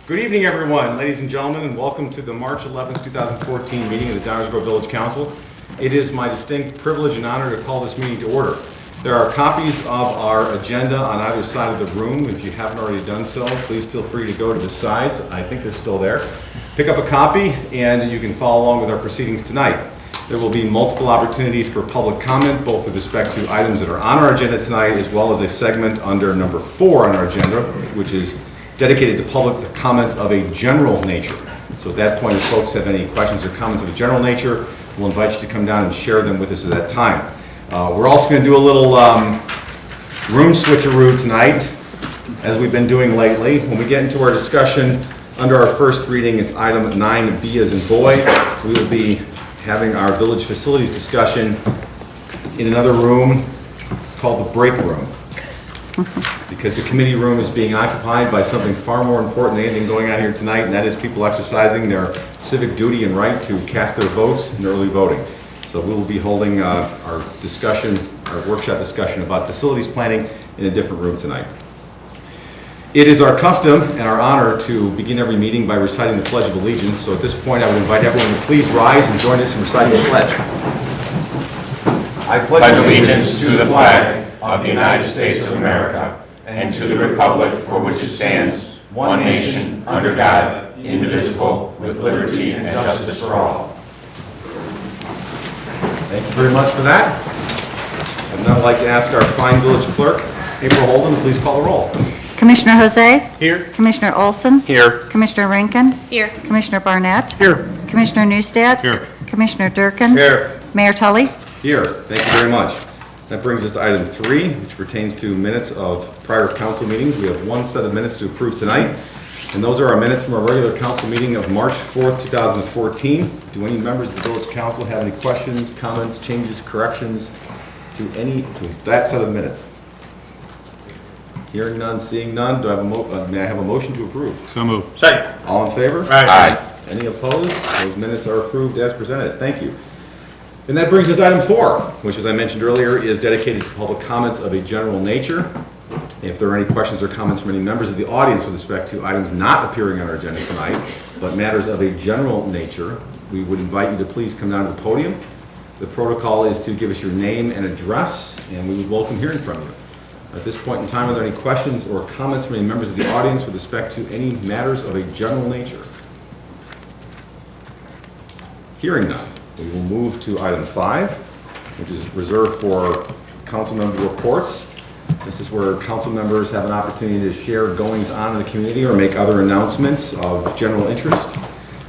Good evening, everyone, ladies and gentlemen, and welcome to the March 11th, 2014 meeting of the Downers Grove Village Council. It is my distinct privilege and honor to call this meeting to order. There are copies of our agenda on either side of the room. If you haven't already done so, please feel free to go to the sides. I think they're still there. Pick up a copy, and you can follow along with our proceedings tonight. There will be multiple opportunities for public comment, both with respect to items that are on our agenda tonight, as well as a segment under number 4 on our agenda, which is dedicated to public comments of a general nature. So at that point, if folks have any questions or comments of a general nature, we'll invite you to come down and share them with us at that time. We're also going to do a little room switcheroo tonight, as we've been doing lately. When we get into our discussion under our first reading, it's item 9B as in boy. We will be having our village facilities discussion in another room. It's called the break room, because the committee room is being occupied by something far more important than anything going on here tonight, and that is people exercising their civic duty and right to cast their votes in early voting. So we will be holding our discussion, our workshop discussion about facilities planning in a different room tonight. It is our custom and our honor to begin every meeting by reciting the Pledge of Allegiance. So at this point, I would invite everyone to please rise and join us in reciting the pledge. I pledge allegiance to the flag of the United States of America and to the republic for which it stands, one nation, under God, indivisible, with liberty and justice for all. Thank you very much for that. I'd now like to ask our fine village clerk, April Holden, to please call the roll. Commissioner Jose? Here. Commissioner Olson? Here. Commissioner Rankin? Here. Commissioner Barnett? Here. Commissioner Newstead? Here. Commissioner Durkin? Here. Mayor Tully? Here. Thank you very much. That brings us to item 3, which pertains to minutes of prior council meetings. We have one set of minutes to approve tonight, and those are our minutes from our regular council meeting of March 4th, 2014. Do any members of the village council have any questions, comments, changes, corrections to that set of minutes? Hearing none, seeing none, do I have may I have a motion to approve? So moved. Second. All in favor? Aye. Any opposed? Those minutes are approved as presented. Thank you. And that brings us to item 4, which, as I mentioned earlier, is dedicated to public comments of a general nature. If there are any questions or comments from any members of the audience with respect to items not appearing on our agenda tonight, but matters of a general nature, we would invite you to please come down to the podium. The protocol is to give us your name and address, and we would welcome hearing from you. At this point in time, are there any questions or comments from any members of the audience with respect to any matters of a general nature? Hearing none, we will move to item 5, which is reserved for council member reports. This is where council members have an opportunity to share goings on in the community or make other announcements of general interest.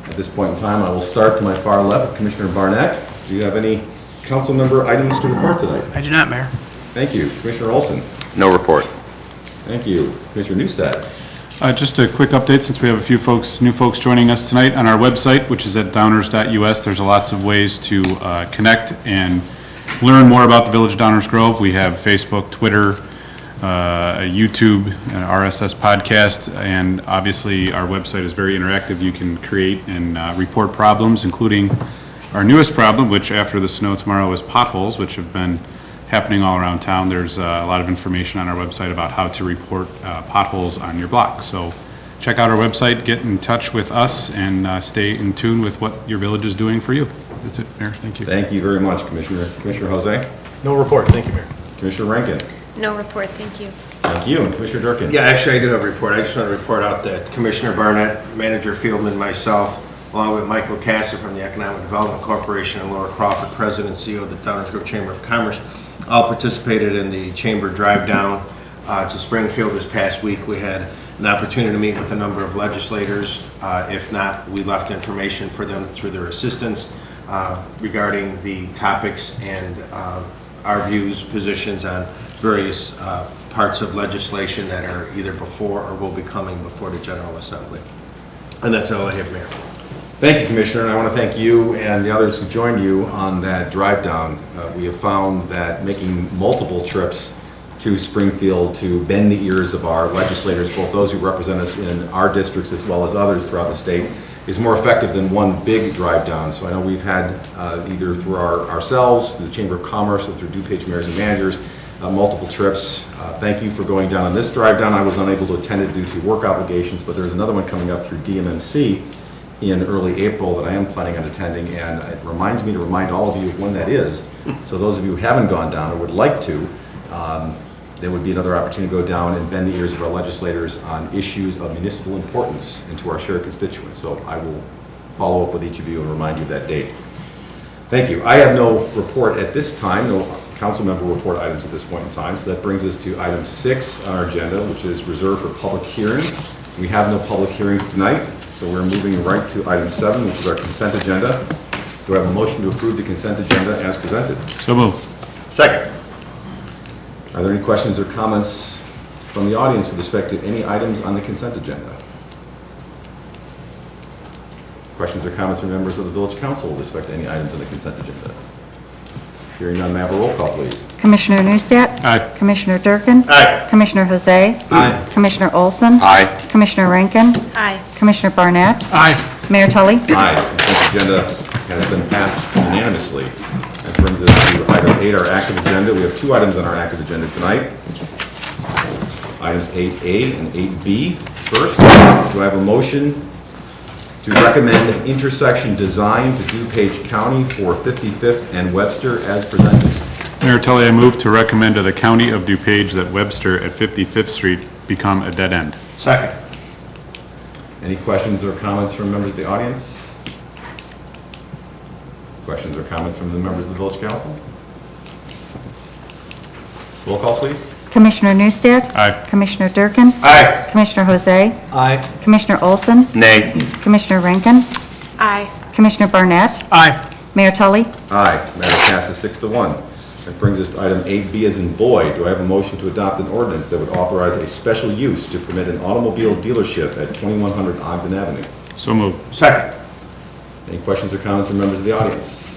At this point in time, I will start to my far left, Commissioner Barnett. Do you have any council member items to report tonight? I do not, Mayor. Thank you. Commissioner Olson. No report. Thank you. Commissioner Newstead. Just a quick update, since we have a few new folks joining us tonight. On our website, which is at downers.us, there's lots of ways to connect and learn more about the Village of Downers Grove. We have Facebook, Twitter, YouTube, an RSS podcast, and obviously our website is very interactive. You can create and report problems, including our newest problem, which after the snow tomorrow is potholes, which have been happening all around town. There's a lot of information on our website about how to report potholes on your block. So check out our website, get in touch with us, and stay in tune with what your village is doing for you. That's it, Mayor. Thank you. Thank you very much, Commissioner. Commissioner Jose. No report, thank you, Mayor. Commissioner Rankin. No report, thank you. Thank you. And Commissioner Durkin. Yeah, actually, I do have a report. I just want to report out that Commissioner Barnett, Manager Fieldman, myself, along with Michael Casser from the Economic Development Corporation and Laura Crawford, President and CEO of the Downers Grove Chamber of Commerce, all participated in the Chamber drive down to Springfield this past week. We had an opportunity to meet with a number of legislators. If not, we left information for them through their assistants regarding the topics and our views, positions on various parts of legislation that are either before or will be coming before the General Assembly. And that's all I have, Mayor. Thank you, Commissioner, and I want to thank you and the others who joined you on that drive down. We have found that making multiple trips to Springfield to bend the ears of our legislators, both those who represent us in our districts as well as others throughout the state, is more effective than one big drive down. So I know we've had either through ourselves, through the Chamber of Commerce, or through DuPage Mayors and Managers, multiple trips. Thank you for going down on this drive down. I was unable to attend it due to work obligations, but there's another one coming up through DMMC in early April that I am planning on attending, and it reminds me to remind all of you of when that is. So those of you who haven't gone down or would like to, there would be another opportunity to go down and bend the ears of our legislators on issues of municipal importance and to our shared constituents. So I will follow up with each of you and remind you of that date. Thank you. I have no report at this time, no council member report items at this point in time. So that brings us to item 6 on our agenda, which is reserved for public hearings. We have no public hearings tonight, so we're moving right to item 7, which is our consent agenda. Do I have a motion to approve the consent agenda as presented? So moved. Second. Are there any questions or comments from the audience with respect to any items on the consent agenda? Questions or comments from members of the village council with respect to any items on the consent agenda? Hearing none, may I have a roll call, please? Commissioner Neustadt? Aye. Commissioner Durkin? Aye. Commissioner Jose? Aye. Commissioner Olson? Aye. Commissioner Rankin? Aye. Commissioner Barnett? Aye. Mayor Tully? Aye. Consent agenda has been passed unanimously. That brings us to item 8, our active agenda. We have 2 items on our active agenda tonight. Items 8A and 8B. First, do I have a motion to recommend intersection design to DuPage County for 55th and Webster as presented? Mayor Tully, I move to recommend to the County of DuPage that Webster at 55th Street become a dead end. Second. Any questions or comments from members of the audience? Questions or comments from the members of the village council? Roll call, please. Commissioner Neustadt? Aye. Commissioner Durkin? Aye. Commissioner Jose? Aye. Commissioner Olson? Nay. Commissioner Rankin? Aye. Commissioner Barnett? Aye. Mayor Tully? Aye. Matter passes 6-1. That brings us to item 8B as in boy. Do I have a motion to adopt an ordinance that would authorize a special use to permit an automobile dealership at 2100 Ogden Avenue? So moved. Second. Any questions or comments from members of the audience?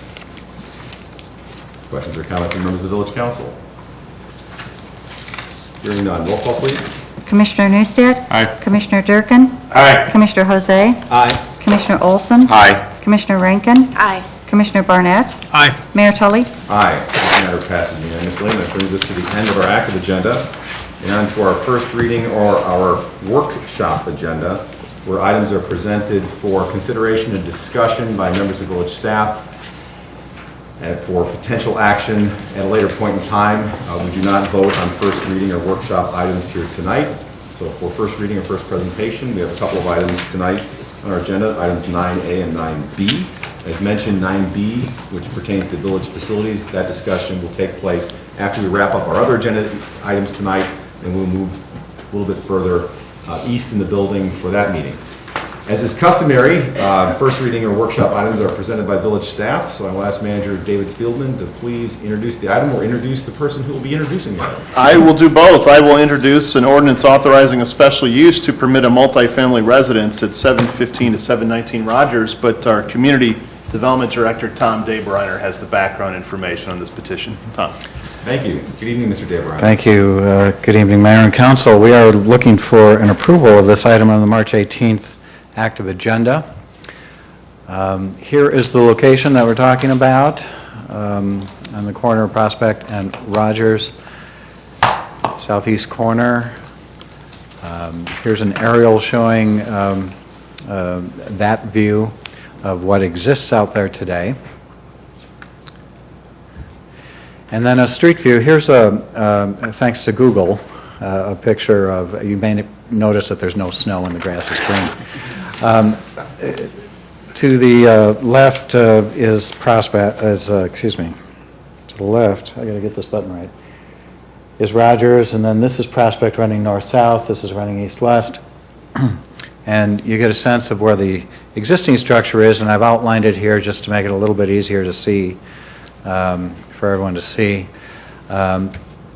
Questions or comments from members of the village council? Hearing none. Roll call, please. Commissioner Neustadt? Aye. Commissioner Durkin? Aye. Commissioner Jose? Aye. Commissioner Olson? Aye. Commissioner Rankin? Aye. Commissioner Barnett? Aye. Mayor Tully? Aye. This matter passes unanimously, and that brings us to the end of our active agenda and on to our first reading or our workshop agenda, where items are presented for consideration and discussion by members of village staff and for potential action at a later point in time. We do not vote on first reading or workshop items here tonight. So for first reading or first presentation, we have a couple of items tonight on our agenda, items 9A and 9B. As mentioned, 9B, which pertains to village facilities, that discussion will take place after we wrap up our other agenda items tonight, and we'll move a little bit further east in the building for that meeting. As is customary, first reading or workshop items are presented by village staff, so I will ask Manager David Fieldman to please introduce the item or introduce the person who will be introducing the item. I will do both. I will introduce an ordinance authorizing a special use to permit a multifamily residence at 715 to 719 Rogers, but our Community Development Director, Tom Daybreiner, has the background information on this petition. Tom. Thank you. Good evening, Mr. Daybreiner. Thank you. Good evening, Mayor and Council. We are looking for an approval of this item on the March 18th active agenda. Here is the location that we're talking about, on the corner of Prospect and Rogers, southeast corner. Here's an aerial showing that view of what exists out there today. And then a street view. Here's thanks to Google, a picture of, you may notice that there's no snow and the grass is green. To the left is Prospect, to the left, I gotta get this button right, is Rogers, and then this is Prospect running north-south, this is running east-west. And you get a sense of where the existing structure is, and I've outlined it here just to make it a little bit easier to see, for everyone to see.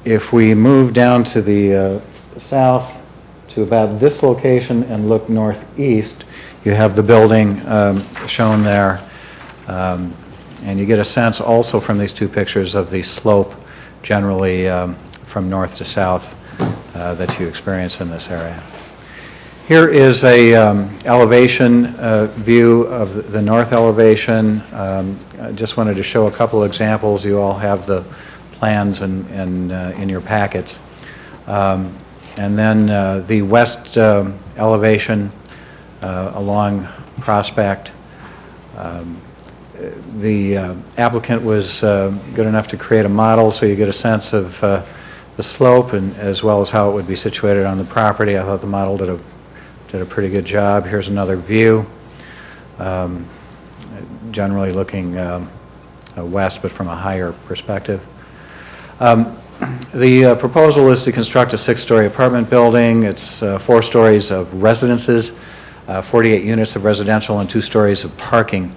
If we move down to the south to about this location and look northeast, you have the building shown there. And you get a sense also from these two pictures of the slope generally from north to south that you experience in this area. Here is a elevation view of the north elevation. I just wanted to show a couple examples. You all have the plans in your packets. And then the west elevation along Prospect. The applicant was good enough to create a model so you get a sense of the slope and as well as how it would be situated on the property. I thought the model did a pretty good job. Here's another view, generally looking west but from a higher perspective. The proposal is to construct a 6-story apartment building. It's 4 stories of residences, 48 units of residential, and 2 stories of parking.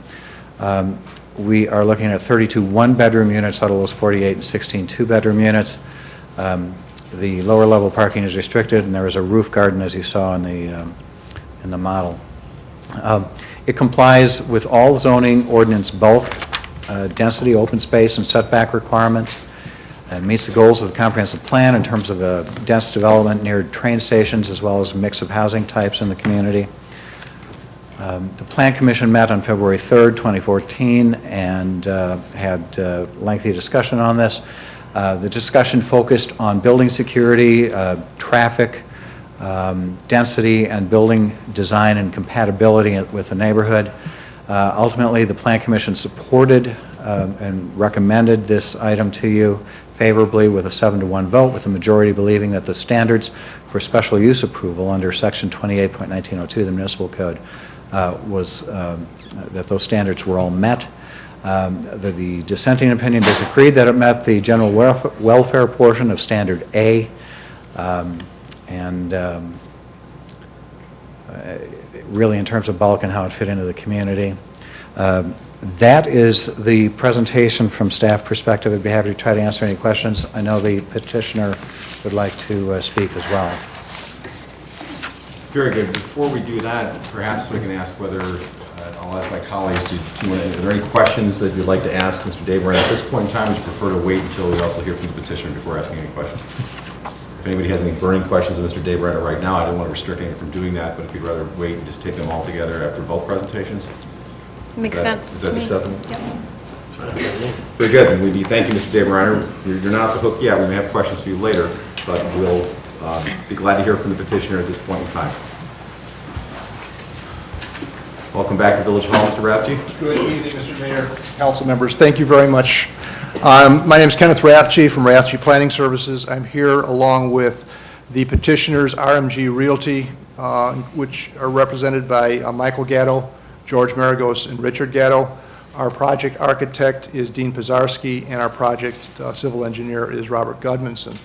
We are looking at 32 one-bedroom units out of those 48 and 16 two-bedroom units. The lower level parking is restricted, and there is a roof garden, as you saw in the model. It complies with all zoning ordinance bulk, density, open space, and setback requirements. It meets the goals of the comprehensive plan in terms of dense development near train stations as well as a mix of housing types in the community. The Plan Commission met on February 3rd, 2014, and had lengthy discussion on this. The discussion focused on building security, traffic, density, and building design and compatibility with the neighborhood. Ultimately, the Plan Commission supported and recommended this item to you favorably with a 7-to-1 vote, with the majority believing that the standards for special use approval under Section 28.1902 of the Municipal Code that those standards were all met. The dissenting opinion disagreed that it met the general welfare portion of Standard A, really in terms of bulk and how it fit into the community. That is the presentation from staff perspective. I'd be happy to try to answer any questions. I know the petitioner would like to speak as well. Very good. Before we do that, perhaps we can ask whether, I'll ask my colleagues, are there any questions that you'd like to ask Mr. Daber? At this point in time, would you prefer to wait until we also hear from the petitioner before asking any questions? If anybody has any burning questions of Mr. Daber right now, I don't want to restrict anyone from doing that, but if you'd rather wait and just take them all together after both presentations? Makes sense to me. Acceptable? Yep. Very good. And thank you, Mr. Daber. You're not off the hook yet. We may have questions for you later, but we'll be glad to hear from the petitioner at this point in time. Welcome back to Village Hall, Mr. Rathje. Good evening, Mr. Mayor, council members. Thank you very much. My name is Kenneth Rathje from Rathje Planning Services. I'm here along with the petitioners, RMG Realty, which are represented by Michael Gatto, George Maragos, and Richard Gatto. Our project architect is Dean Pizarski, and our project civil engineer is Robert Gudmundson.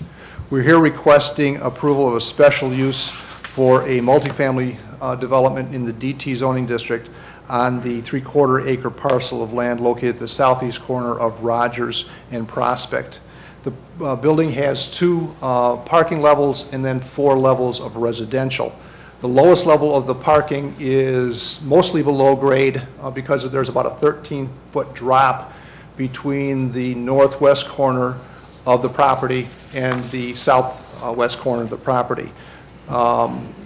We're here requesting approval of a special use for a multifamily development in the DT zoning district on the 3/4 acre parcel of land located at the southeast corner of Rogers and Prospect. The building has 2 parking levels and then 4 levels of residential. The lowest level of the parking is mostly below grade because there's about a 13-foot drop between the northwest corner of the property and the southwest corner of the property.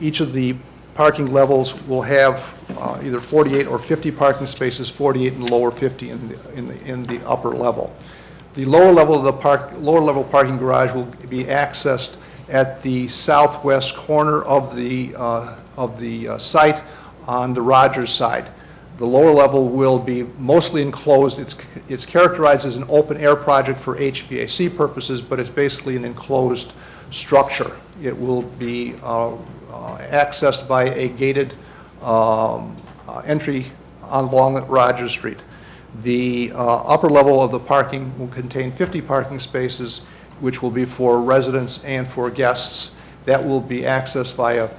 Each of the parking levels will have either 48 or 50 parking spaces, 48 in the lower, 50 in the upper level. The lower level of the lower level parking garage will be accessed at the southwest corner of the site on the Rogers side. The lower level will be mostly enclosed. It's characterized as an open air project for HVAC purposes, but it's basically an enclosed structure. It will be accessed by a gated entry along Rogers Street. The upper level of the parking will contain 50 parking spaces, which will be for residents and for guests. That will be accessed via,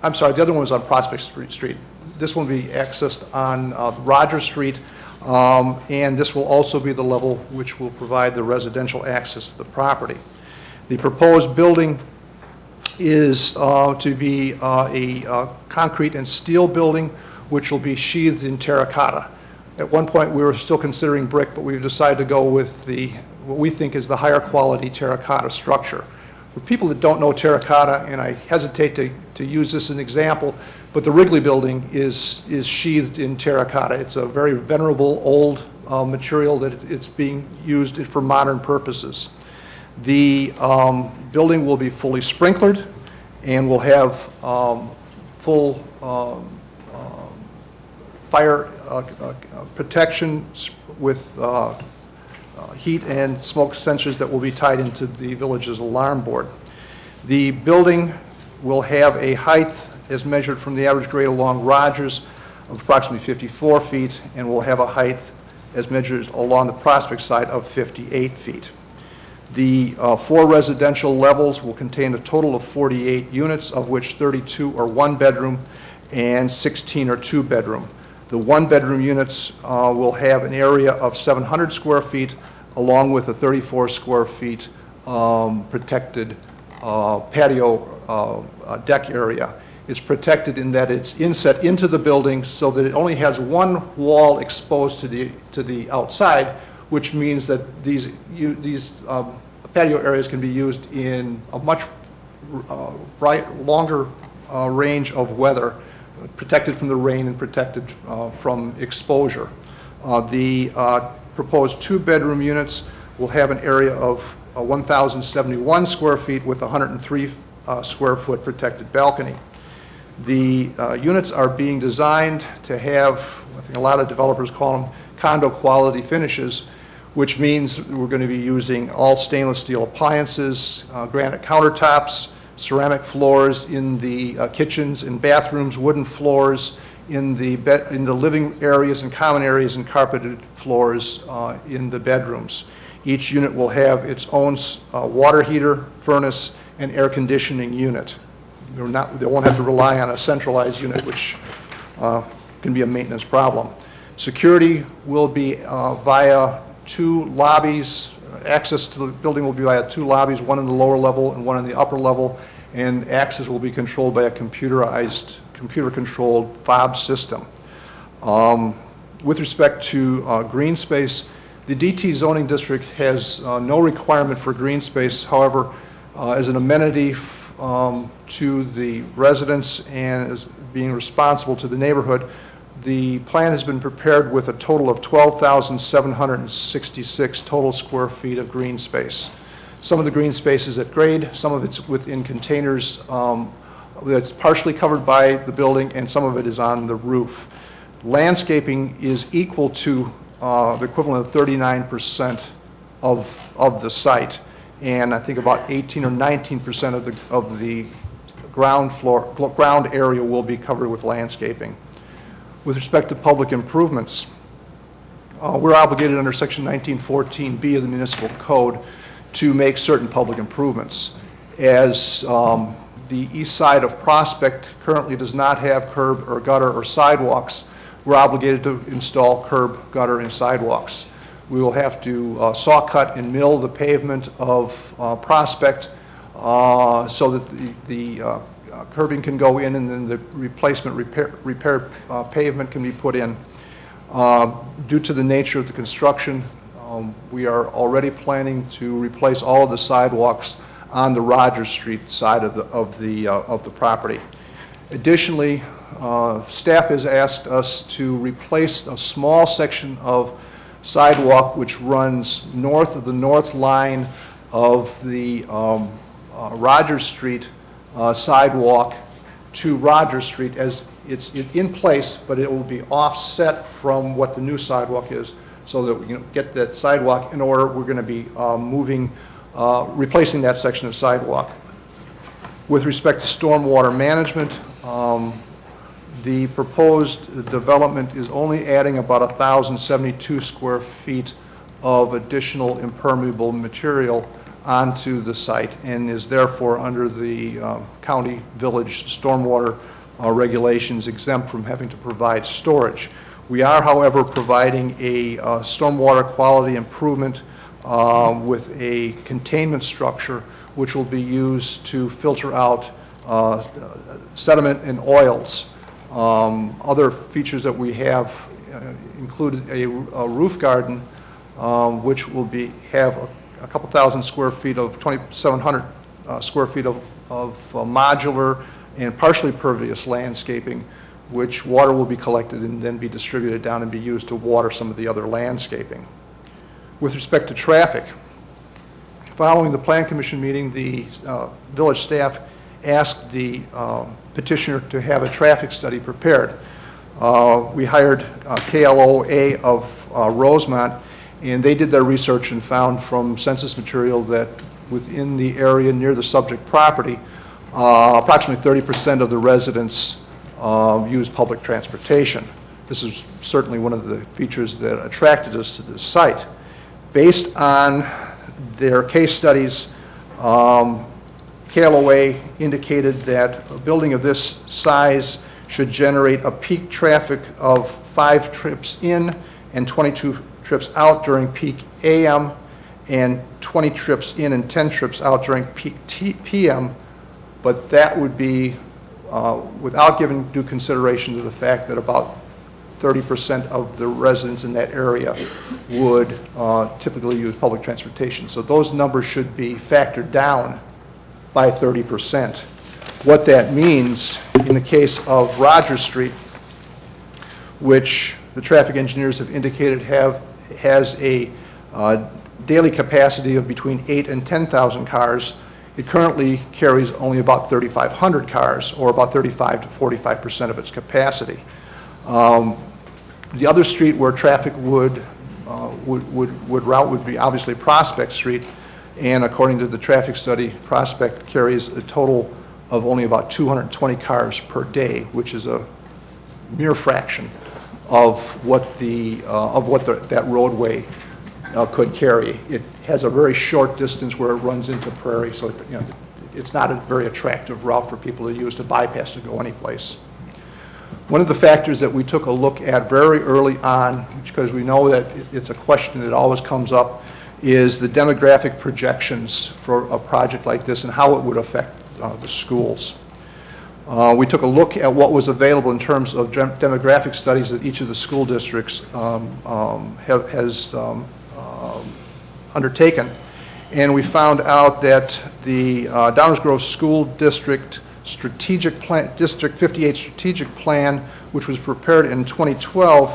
I'm sorry, the other one was on Prospect Street. This one will be accessed on Rogers Street, and this will also be the level which will provide the residential access to the property. The proposed building is to be a concrete and steel building, which will be sheathed in terracotta. At one point, we were still considering brick, but we've decided to go with what we think is the higher quality terracotta structure. For people that don't know terracotta, and I hesitate to use this as an example, but the Wrigley building is sheathed in terracotta. It's a very venerable old material that it's being used for modern purposes. The building will be fully sprinklered and will have full fire protection with heat and smoke sensors that will be tied into the village's alarm board. The building will have a height as measured from the average grade along Rogers of approximately 54 feet and will have a height as measured along the Prospect side of 58 feet. The 4 residential levels will contain a total of 48 units, of which 32 are one-bedroom and 16 are two-bedroom. The one-bedroom units will have an area of 700 square feet, along with a 34 square feet protected patio deck area. It's protected in that it's inset into the building so that it only has one wall exposed to the outside, which means that these patio areas can be used in a much longer range of weather, protected from the rain and protected from exposure. The proposed two-bedroom units will have an area of 1,071 square feet with 103 square foot protected balcony. The units are being designed to have, I think a lot of developers call them condo quality finishes, which means we're going to be using all stainless steel appliances, granite countertops, ceramic floors in the kitchens and bathrooms, wooden floors in the living areas and common areas, and carpeted floors in the bedrooms. Each unit will have its own water heater, furnace, and air conditioning unit. They won't have to rely on a centralized unit, which can be a maintenance problem. Security will be via 2 lobbies. Access to the building will be via 2 lobbies, one in the lower level and one in the upper level, and access will be controlled by a computer-controlled fob system. With respect to green space, the DT zoning district has no requirement for green space. However, as an amenity to the residents and as being responsible to the neighborhood, the plan has been prepared with a total of 12,766 total square feet of green space. Some of the green space is at grade, some of it's within containers that's partially covered by the building, and some of it is on the roof. Landscaping is equal to the equivalent of 39% of the site, and I think about 18 or 19% of the ground area will be covered with landscaping. With respect to public improvements, we're obligated under Section 1914B of the Municipal Code to make certain public improvements. As the east side of Prospect currently does not have curb or gutter or sidewalks, we're obligated to install curb, gutter, and sidewalks. We will have to saw cut and mill the pavement of Prospect so that the curbing can go in, and then the replacement repair pavement can be put in. Due to the nature of the construction, we are already planning to replace all of the sidewalks on the Rogers Street side of the property. Additionally, staff has asked us to replace a small section of sidewalk which runs north of the north line of the Rogers Street sidewalk to Rogers Street, as it's in place, but it will be offset from what the new sidewalk is, so that we can get that sidewalk in order. We're going to be replacing that section of sidewalk. With respect to stormwater management, the proposed development is only adding about 1,072 square feet of additional impermeable material onto the site, and is therefore under the county village stormwater regulations exempt from having to provide storage. We are, however, providing a stormwater quality improvement with a containment structure which will be used to filter out sediment and oils. Other features that we have include a roof garden which will have a couple thousand square feet of 2,700 square feet of modular and partially pervious landscaping, which water will be collected and then be distributed down and be used to water some of the other landscaping. With respect to traffic, following the Plan Commission meeting, the village staff asked the petitioner to have a traffic study prepared. We hired KLOA of Rosemont, and they did their research and found from census material that within the area near the subject property, approximately 30% of the residents use public transportation. This is certainly one of the features that attracted us to this site. Based on their case studies, KLOA indicated that a building of this size should generate a peak traffic of 5 trips in and 22 trips out during peak AM, and 20 trips in and 10 trips out during peak PM, but that would be without giving due consideration to the fact that about 30% of the residents in that area would typically use public transportation. So those numbers should be factored down by 30%. What that means in the case of Rogers Street, which the traffic engineers have indicated has a daily capacity of between 8,000 and 10,000 cars, it currently carries only about 3,500 cars, or about 35 to 45% of its capacity. The other street where traffic would route would be obviously Prospect Street, and according to the traffic study, Prospect carries a total of only about 220 cars per day, which is a mere fraction of what that roadway could carry. It has a very short distance where it runs into prairie, so it's not a very attractive route for people to use to bypass to go anyplace. One of the factors that we took a look at very early on, because we know that it's a question that always comes up, is the demographic projections for a project like this and how it would affect the schools. We took a look at what was available in terms of demographic studies that each of the school districts has undertaken, and we found out that the Downers Grove School District Strategic Plan, District 58 Strategic Plan, which was prepared in 2012,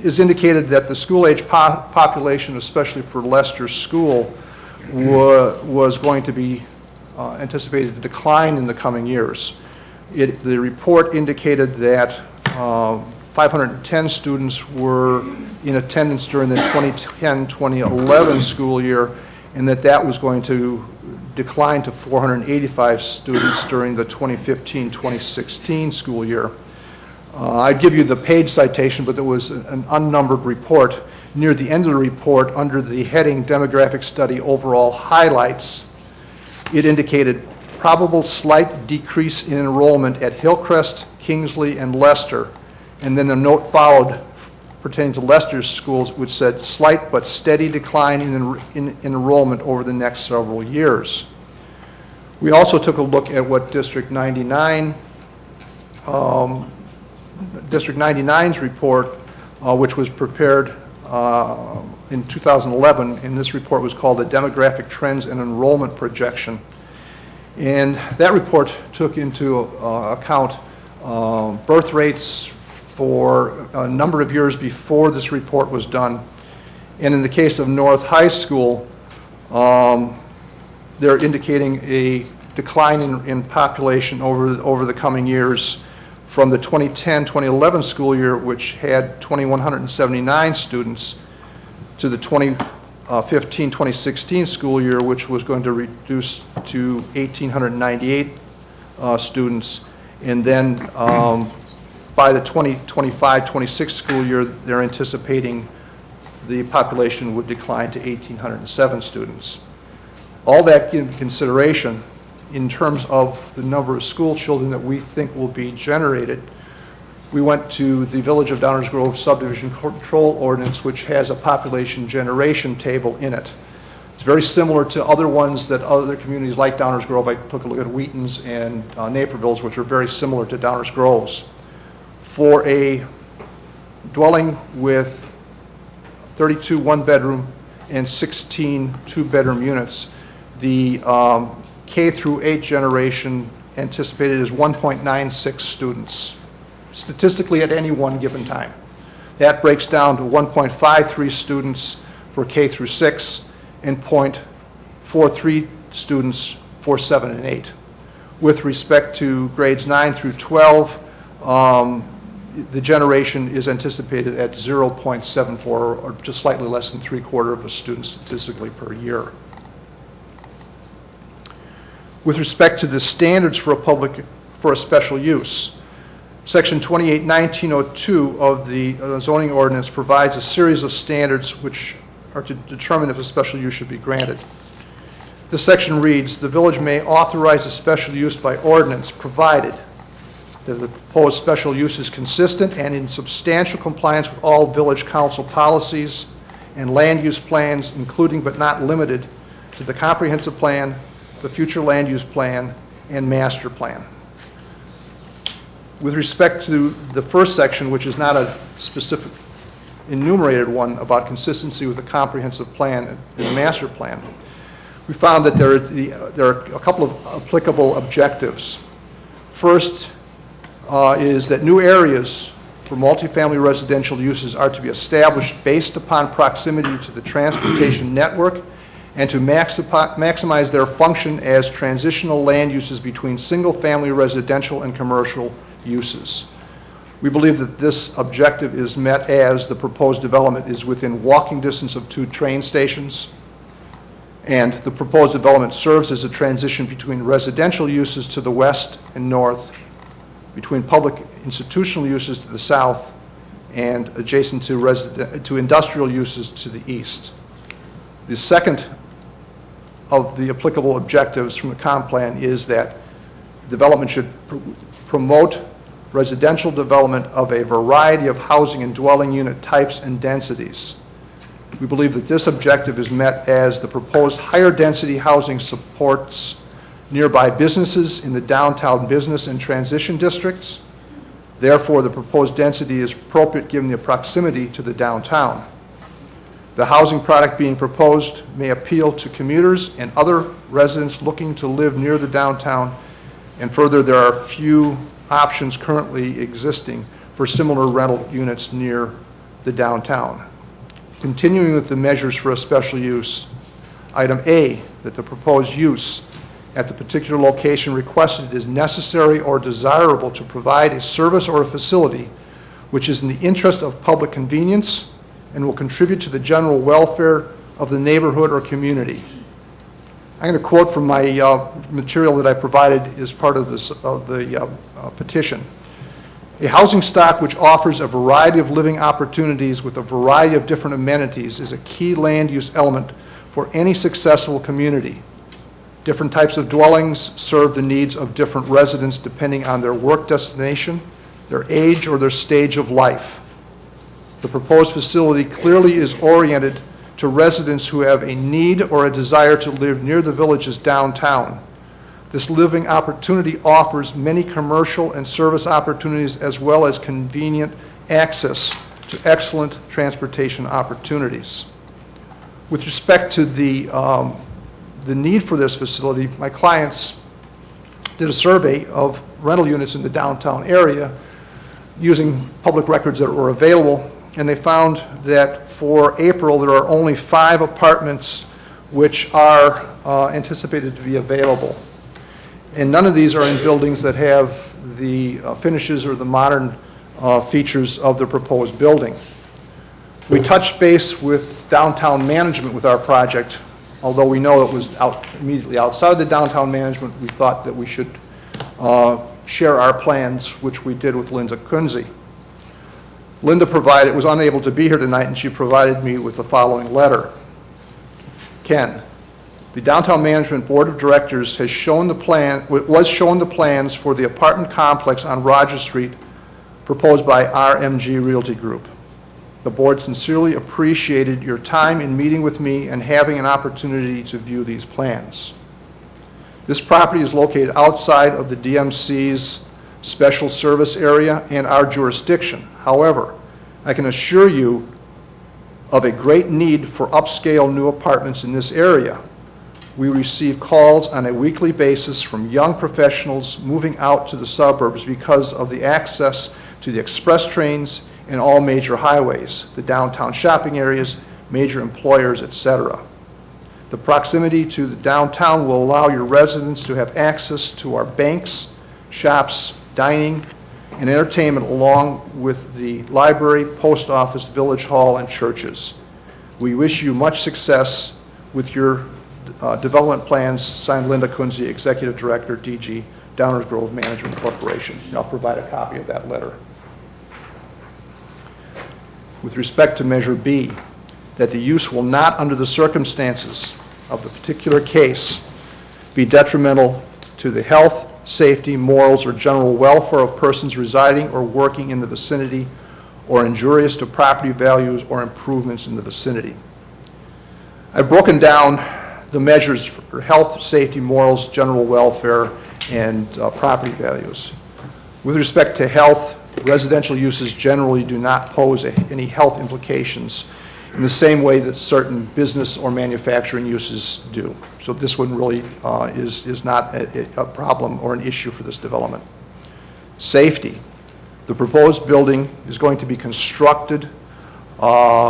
is indicated that the school-age population, especially for Leicester School, was going to be anticipated to decline in the coming years. The report indicated that 510 students were in attendance during the 2010-2011 school year, and that was going to decline to 485 students during the 2015-2016 school year. I'd give you the page citation, but there was an unnumbered report. Near the end of the report, under the heading Demographic Study Overall Highlights, it indicated probable slight decrease in enrollment at Hillcrest, Kingsley, and Leicester. And then a note followed pertaining to Leicester's schools, which said slight but steady decline in enrollment over the next several years. We also took a look at what District 99's report, which was prepared in 2011, and this report was called the Demographic Trends and Enrollment Projection. And that report took into account birth rates for a number of years before this report was done. And in the case of North High School, they're indicating a decline in population over the coming years from the 2010-2011 school year, which had 2,179 students, to the 2015-2016 school year, which was going to reduce to 1,898 students. And then by the 2025-26 school year, they're anticipating the population would decline to 1,807 students. All that given consideration, in terms of the number of school children that we think will be generated, we went to the Village of Downers Grove Subdivision Control Ordinance, which has a population generation table in it. It's very similar to other ones that other communities like Downers Grove. I took a look at Wheaton's and Naperville's, which are very similar to Downers Grove's. For a dwelling with 32 one-bedroom and 16 two-bedroom units, the K through 8 generation anticipated is 1.96 students, statistically at any one given time. That breaks down to 1.53 students for K through 6 and 0.43 students for 7 and 8. With respect to grades 9 through 12, the generation is anticipated at 0.74, or just slightly less than 3/4 of a student statistically per year. With respect to the standards for a special use, Section 28-1902 of the zoning ordinance provides a series of standards which are to determine if a special use should be granted. This section reads, "The village may authorize a special use by ordinance provided that the proposed special use is consistent and in substantial compliance with all village council policies and land use plans, including but not limited to the comprehensive plan, the future land use plan, and master plan." With respect to the first section, which is not a specific enumerated one about consistency with the comprehensive plan and the master plan, we found that there are a couple of applicable objectives. First is that new areas for multifamily residential uses are to be established based upon proximity to the transportation network and to maximize their function as transitional land uses between single-family residential and commercial uses. We believe that this objective is met as the proposed development is within walking distance of 2 train stations, and the proposed development serves as a transition between residential uses to the west and north, between public institutional uses to the south, and adjacent to industrial uses to the east. The second of the applicable objectives from the comp plan is that development should promote residential development of a variety of housing and dwelling unit types and densities. We believe that this objective is met as the proposed higher density housing supports nearby businesses in the downtown business and transition districts. Therefore, the proposed density is appropriate given the proximity to the downtown. The housing product being proposed may appeal to commuters and other residents looking to live near the downtown, and further, there are few options currently existing for similar rental units near the downtown. Continuing with the measures for a special use, item A, that the proposed use at the particular location requested is necessary or desirable to provide a service or a facility which is in the interest of public convenience and will contribute to the general welfare of the neighborhood or community. I'm going to quote from my material that I provided as part of the petition. A housing stock which offers a variety of living opportunities with a variety of different amenities is a key land use element for any successful community. Different types of dwellings serve the needs of different residents depending on their work destination, their age, or their stage of life. The proposed facility clearly is oriented to residents who have a need or a desire to live near the village's downtown. This living opportunity offers many commercial and service opportunities as well as convenient access to excellent transportation opportunities. With respect to the need for this facility, my clients did a survey of rental units in the downtown area using public records that were available, and they found that for April there are only 5 apartments which are anticipated to be available. And none of these are in buildings that have the finishes or the modern features of the proposed building. We touched base with downtown management with our project. Although we know it was immediately outside the downtown management, we thought that we should share our plans, which we did with Linda Kunze. Linda was unable to be here tonight, and she provided me with the following letter. Ken, the Downtown Management Board of Directors was shown the plans for the apartment complex on Rogers Street proposed by RMG Realty Group. The board sincerely appreciated your time in meeting with me and having an opportunity to view these plans. This property is located outside of the DMC's special service area and our jurisdiction. However, I can assure you of a great need for upscale new apartments in this area. We receive calls on a weekly basis from young professionals moving out to the suburbs because of the access to the express trains and all major highways, the downtown shopping areas, major employers, etc. The proximity to the downtown will allow your residents to have access to our banks, shops, dining, and entertainment along with the library, post office, village hall, and churches. We wish you much success with your development plans. Signed, Linda Kunze, Executive Director, DG, Downers Grove Management Corporation. And I'll provide a copy of that letter. With respect to Measure B, that the use will not, under the circumstances of the particular case, be detrimental to the health, safety, morals, or general welfare of persons residing or working in the vicinity, or injurious to property values or improvements in the vicinity. I've broken down the measures for health, safety, morals, general welfare, and property values. With respect to health, residential uses generally do not pose any health implications in the same way that certain business or manufacturing uses do. So this one really is not a problem or an issue for this development. Safety. The proposed building is going to be constructed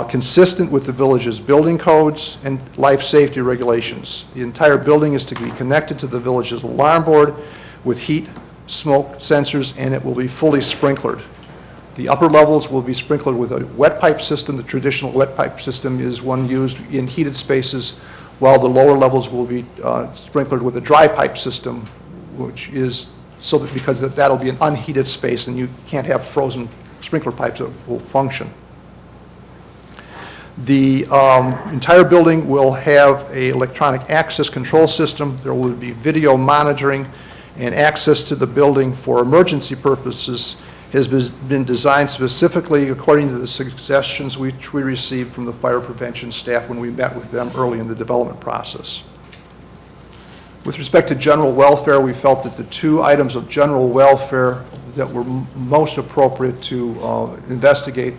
consistent with the village's building codes and life safety regulations. The entire building is to be connected to the village's alarm board with heat, smoke sensors, and it will be fully sprinklered. The upper levels will be sprinkled with a wet pipe system. The traditional wet pipe system is one used in heated spaces, while the lower levels will be sprinkled with a dry pipe system, which is so that because that'll be an unheated space and you can't have frozen sprinkler pipes that will function. The entire building will have an electronic access control system. There will be video monitoring, and access to the building for emergency purposes has been designed specifically according to the suggestions which we received from the fire prevention staff when we met with them early in the development process. With respect to general welfare, we felt that the two items of general welfare that were most appropriate to investigate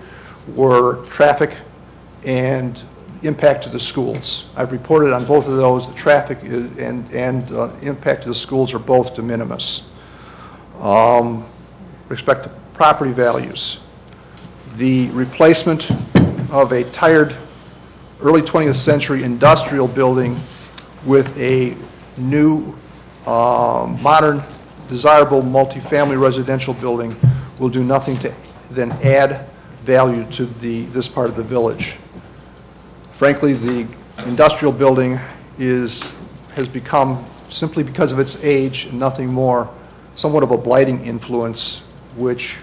were traffic and impact to the schools. I've reported on both of those. The traffic and impact to the schools are both de minimis. With respect to property values, the replacement of a tired early 20th century industrial building with a new, modern, desirable multifamily residential building will do nothing to then add value to this part of the village. Frankly, the industrial building has become, simply because of its age and nothing more, somewhat of a blighting influence, which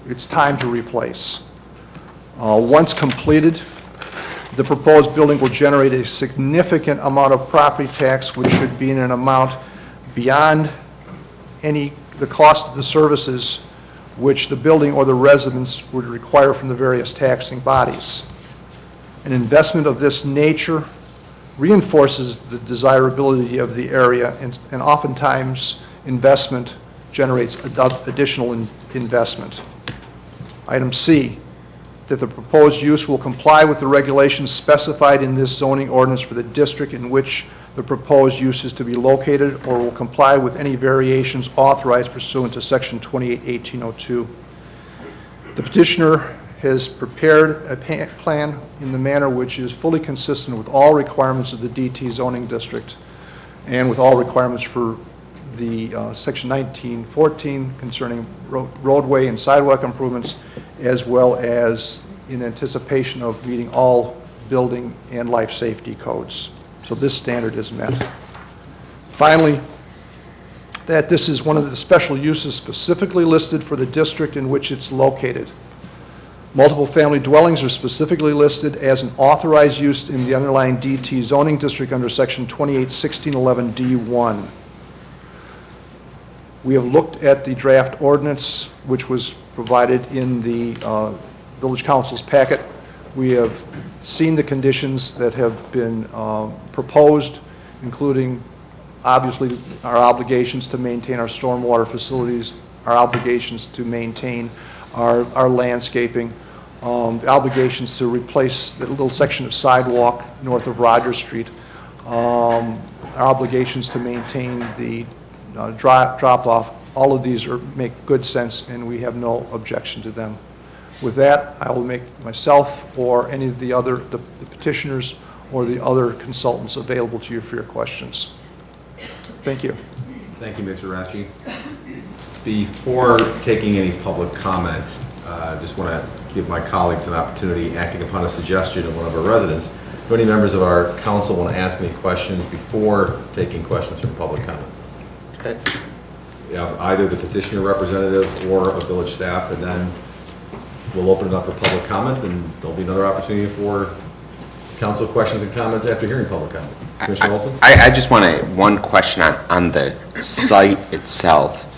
it's time to replace. Once completed, the proposed building will generate a significant amount of property tax, which should be in an amount beyond the cost of the services which the building or the residents would require from the various taxing bodies. An investment of this nature reinforces the desirability of the area, and oftentimes investment generates additional investment. Item C, that the proposed use will comply with the regulations specified in this zoning ordinance for the district in which the proposed use is to be located, or will comply with any variations authorized pursuant to Section 28-1802. The petitioner has prepared a plan in the manner which is fully consistent with all requirements of the DT zoning district and with all requirements for the Section 1914 concerning roadway and sidewalk improvements, as well as in anticipation of meeting all building and life safety codes. So this standard is met. Finally, that this is one of the special uses specifically listed for the district in which it's located. Multiple family dwellings are specifically listed as an authorized use in the underlying DT zoning district under Section 28-1611D1. We have looked at the draft ordinance, which was provided in the Village Council's packet. We have seen the conditions that have been proposed, including obviously our obligations to maintain our stormwater facilities, our obligations to maintain our landscaping, the obligations to replace the little section of sidewalk north of Rogers Street. our obligations to maintain the drop-off, all of these make good sense, and we have no objection to them. With that, I will make myself or any of the petitioners or the other consultants available to you for your questions. Thank you. Thank you, Mr. Ratchey. Before taking any public comment, I just want to give my colleagues an opportunity, acting upon a suggestion of one of our residents. Do any members of our council want to ask any questions before taking questions from public comment? Okay. Yeah, either the petitioner representative or a village staff, and then we'll open it up for public comment, and there'll be another opportunity for council questions and comments after hearing public comment. Commissioner Olson? I just want one question on the site itself.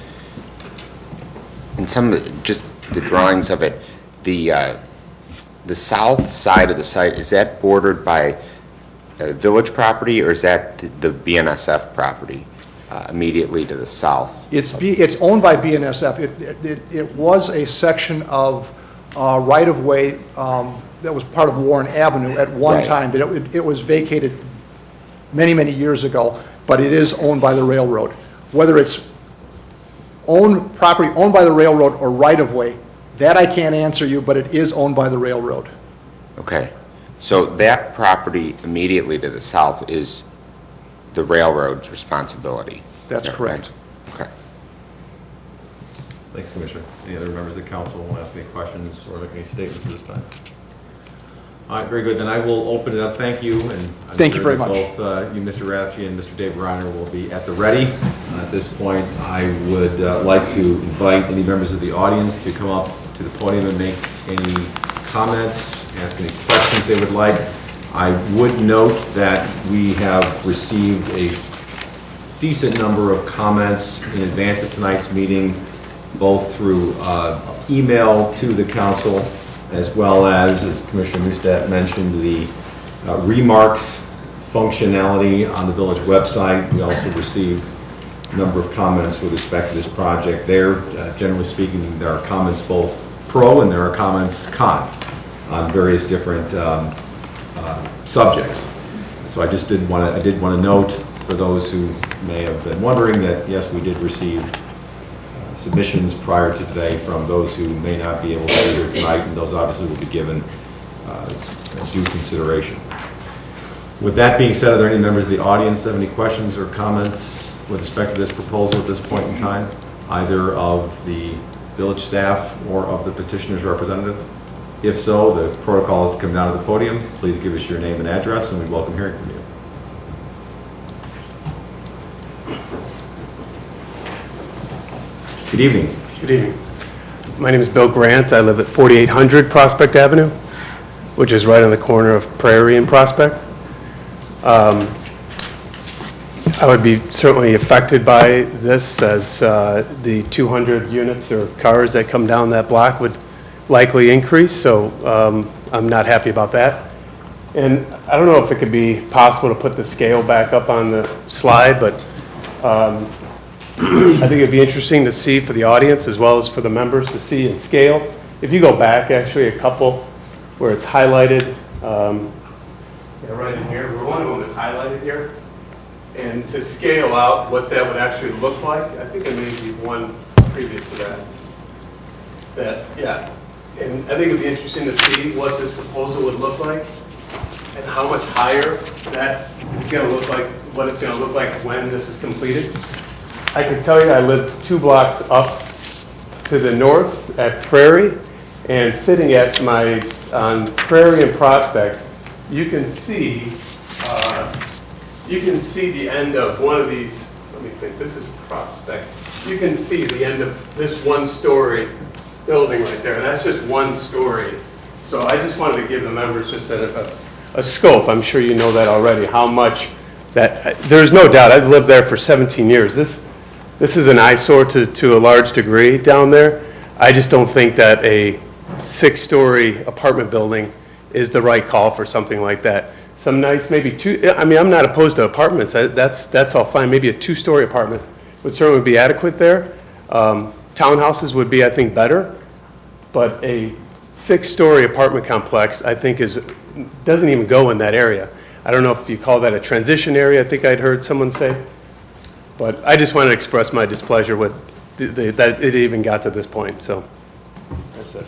In just the drawings of it, the south side of the site, is that bordered by village property, or is that the BNSF property immediately to the south? It's owned by BNSF. It was a section of right-of-way that was part of Warren Avenue at one Right. time, but it was vacated many, many years ago, but it is owned by the railroad. Whether it's property owned by the railroad or right-of-way, that I can't answer you, but it is owned by the railroad. Okay. So that property immediately to the south is the railroad's responsibility? That's Is that correct. right? Okay. Thanks, Commissioner. Any other members of the council want to ask any questions or make any statements at this time? All right, very good. Then I will open it up. Thank you. And I'm Thank you sure very that both you, Mr. Ratchey, and Mr. Dave Reiner will be at the ready. At this point, I would like to invite any members of the audience to come up to the podium and make any comments, ask any questions they would like. I would note that we have received a decent number of comments in advance of tonight's meeting, both through email to the council, as well as Commissioner Neustadt mentioned, the remarks functionality on the village website. We also received a number of comments with respect to this project there. Generally speaking, there are comments both pro and there are comments con on various different subjects. So I did want to note for those who may have been wondering that yes, we did receive submissions prior to today from those who may not be able to be here tonight, and those obviously will be given due consideration. With that being said, are there any members of the audience that have any questions or comments with respect to this proposal at this point in time, either of the village staff or of the petitioner's representative? If so, the protocol is to come down to the podium. Please give us your name and address, and we welcome hearing from you. Good evening. Good evening. My name is Bill Grant. I live at 4800 Prospect Avenue, which is right on the corner of Prairie and Prospect. I would be certainly affected by this, as the 200 units or cars that come down that block would likely increase, so I'm not happy about that. And I don't know if it could be possible to put the scale back up on the slide, but I think it'd be interesting to see for the audience as well as for the members to see in scale. If you go back actually a couple where it's highlighted, right in here, where one of them is highlighted here, and to scale out what that would actually look like, I think there may be one previous to that. Yeah. And I think it'd be interesting to see what this proposal would look like and how much higher that is going to look like, what it's going to look like when this is completed. I can tell you I live 2 blocks up to the north at Prairie, and sitting at on Prairie and Prospect, you can see the end of one of these. Let me think. This is Prospect. You can see the end of this 1-story building right there. That's just 1 story. So I just wanted to give the members just a scope. I'm sure you know that already. How much that there's no doubt. I've lived there for 17 years. This is an eyesore to a large degree down there. I just don't think that a 6-story apartment building is the right call for something like that. Some nice, maybe 2, I mean, I'm not opposed to apartments. That's all fine. Maybe a 2-story apartment would certainly be adequate there. Townhouses would be, I think, better. But a 6-story apartment complex, I think, doesn't even go in that area. I don't know if you call that a transition area, I think I'd heard someone say. But I just wanted to express my displeasure with that it even got to this point, so that's it.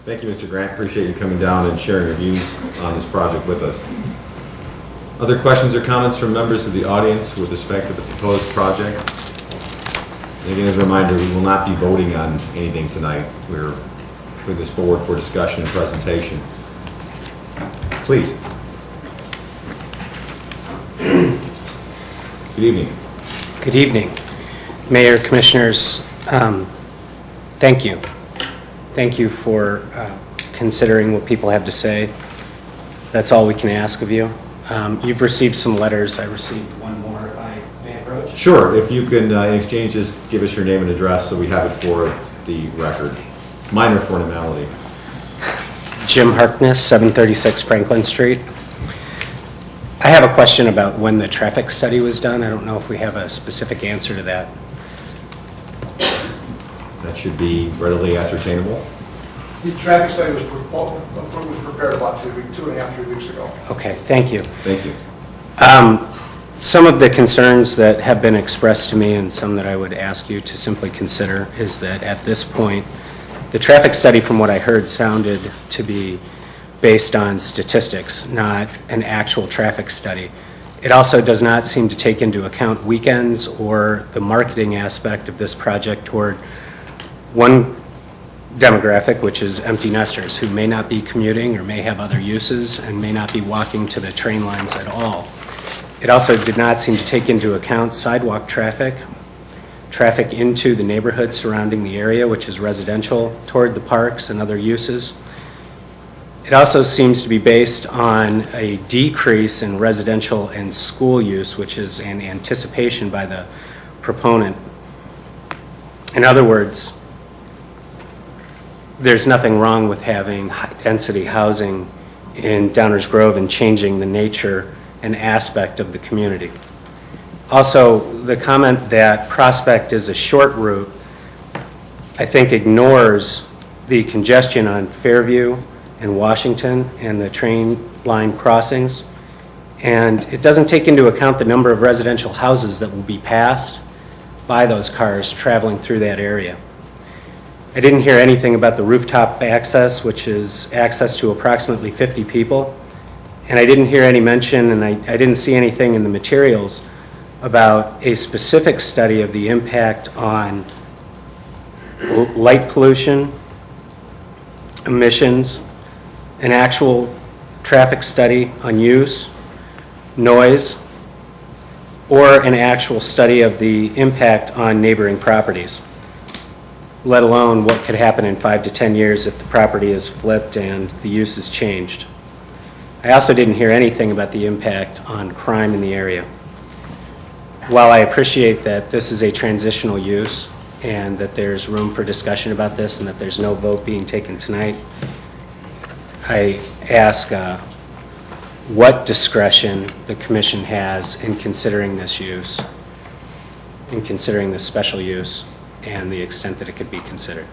Thank you, Mr. Grant. Appreciate you coming down and sharing your views on this project with us. Other questions or comments from members of the audience with respect to the proposed project? And again, as a reminder, we will not be voting on anything tonight. We're putting this forward for discussion and presentation. Please. Good evening. Good evening. Mayor, Commissioners, thank you. Thank you for considering what people have to say. That's all we can ask of you. You've received some letters. I received one more, if I may approach. Sure, if you can, in exchange, just give us your name and address so we have it for the record. Minor formality. Jim Harkness, 736 Franklin Street. I have a question about when the traffic study was done. I don't know if we have a specific answer to that. That should be readily ascertainable. The traffic study was prepared about 2.5, 3 weeks ago. Okay, thank you. Thank you. Some of the concerns that have been expressed to me and some that I would ask you to simply consider is that at this point, the traffic study, from what I heard, sounded to be based on statistics, not an actual traffic study. It also does not seem to take into account weekends or the marketing aspect of this project toward one demographic, which is empty nesters, who may not be commuting or may have other uses and may not be walking to the train lines at all. It also did not seem to take into account sidewalk traffic, traffic into the neighborhood surrounding the area, which is residential, toward the parks and other uses. It also seems to be based on a decrease in residential and school use, which is an anticipation by the proponent. In other words, there's nothing wrong with having high-density housing in Downers Grove and changing the nature and aspect of the community. Also, the comment that Prospect is a short route, I think, ignores the congestion on Fairview and Washington and the train line crossings. And it doesn't take into account the number of residential houses that will be passed by those cars traveling through that area. I didn't hear anything about the rooftop access, which is access to approximately 50 people. And I didn't hear any mention, and I didn't see anything in the materials about a specific study of the impact on light pollution, emissions, an actual traffic study on use, noise, or an actual study of the impact on neighboring properties, let alone what could happen in 5 to 10 years if the property is flipped and the use is changed. I also didn't hear anything about the impact on crime in the area. While I appreciate that this is a transitional use and that there's room for discussion about this and that there's no vote being taken tonight, I ask what discretion the commission has in considering this use, in considering this special use, and the extent that it could be considered.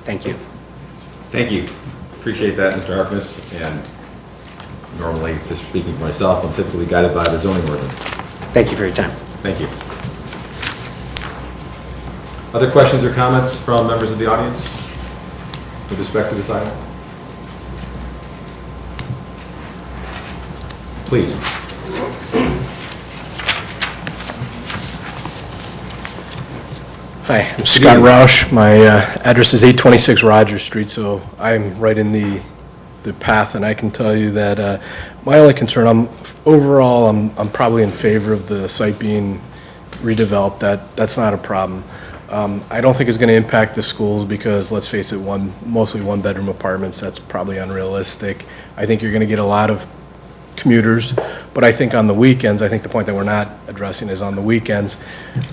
Thank you. Thank you. Appreciate that, Mr. Harkness. And normally, just speaking for myself, I'm typically guided by the zoning ordinance. Thank you for your time. Thank you. Other questions or comments from members of the audience with respect to this item? Please. Hi, I'm Scott Roush. My address is 826 Rogers Street, so I'm right in the path, and I can tell you that my only concern, overall, I'm probably in favor of the site being redeveloped. That's not a problem. I don't think it's going to impact the schools because, let's face it, mostly one-bedroom apartments. That's probably unrealistic. I think you're going to get a lot of commuters, but I think on the weekends, I think the point that we're not addressing is on the weekends,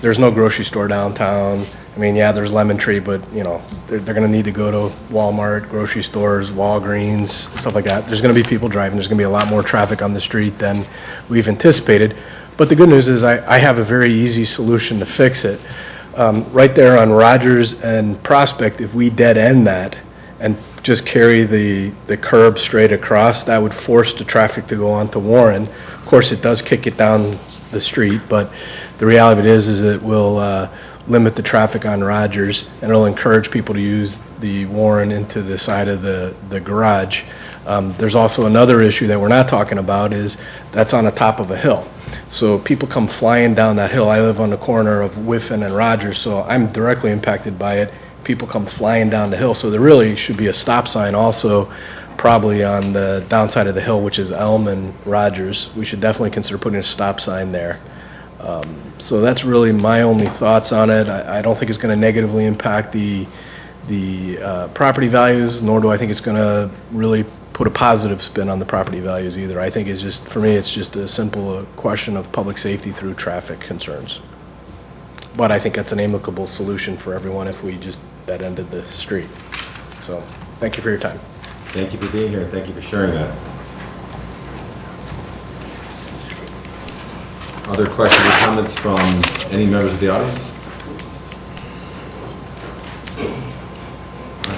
there's no grocery store downtown. I mean, yeah, there's Lemon Tree, but, you know, they're going to need to go to Walmart, grocery stores, Walgreens, stuff like that. There's going to be people driving. There's going to be a lot more traffic on the street than we've anticipated. But the good news is I have a very easy solution to fix it. Right there on Rogers and Prospect, if we dead end that and just carry the curb straight across, that would force the traffic to go onto Warren. Of course, it does kick it down the street, but the reality of it is it will limit the traffic on Rogers, and it'll encourage people to use the Warren into the side of the garage. There's also another issue that we're not talking about, is that's on the top of a hill. So people come flying down that hill. I live on the corner of Whiffen and Rogers, so I'm directly impacted by it. People come flying down the hill, so there really should be a stop sign also, probably on the downside of the hill, which is Elm and Rogers. We should definitely consider putting a stop sign there. So that's really my only thoughts on it. I don't think it's going to negatively impact the property values, nor do I think it's going to really put a positive spin on the property values either. I think it's just, for me, it's just a simple question of public safety through traffic concerns. But I think that's an amicable solution for everyone if we just that ended the street. So, thank you for your time. Thank you for being here, and thank you for sharing that. Other questions or comments from any members of the audience?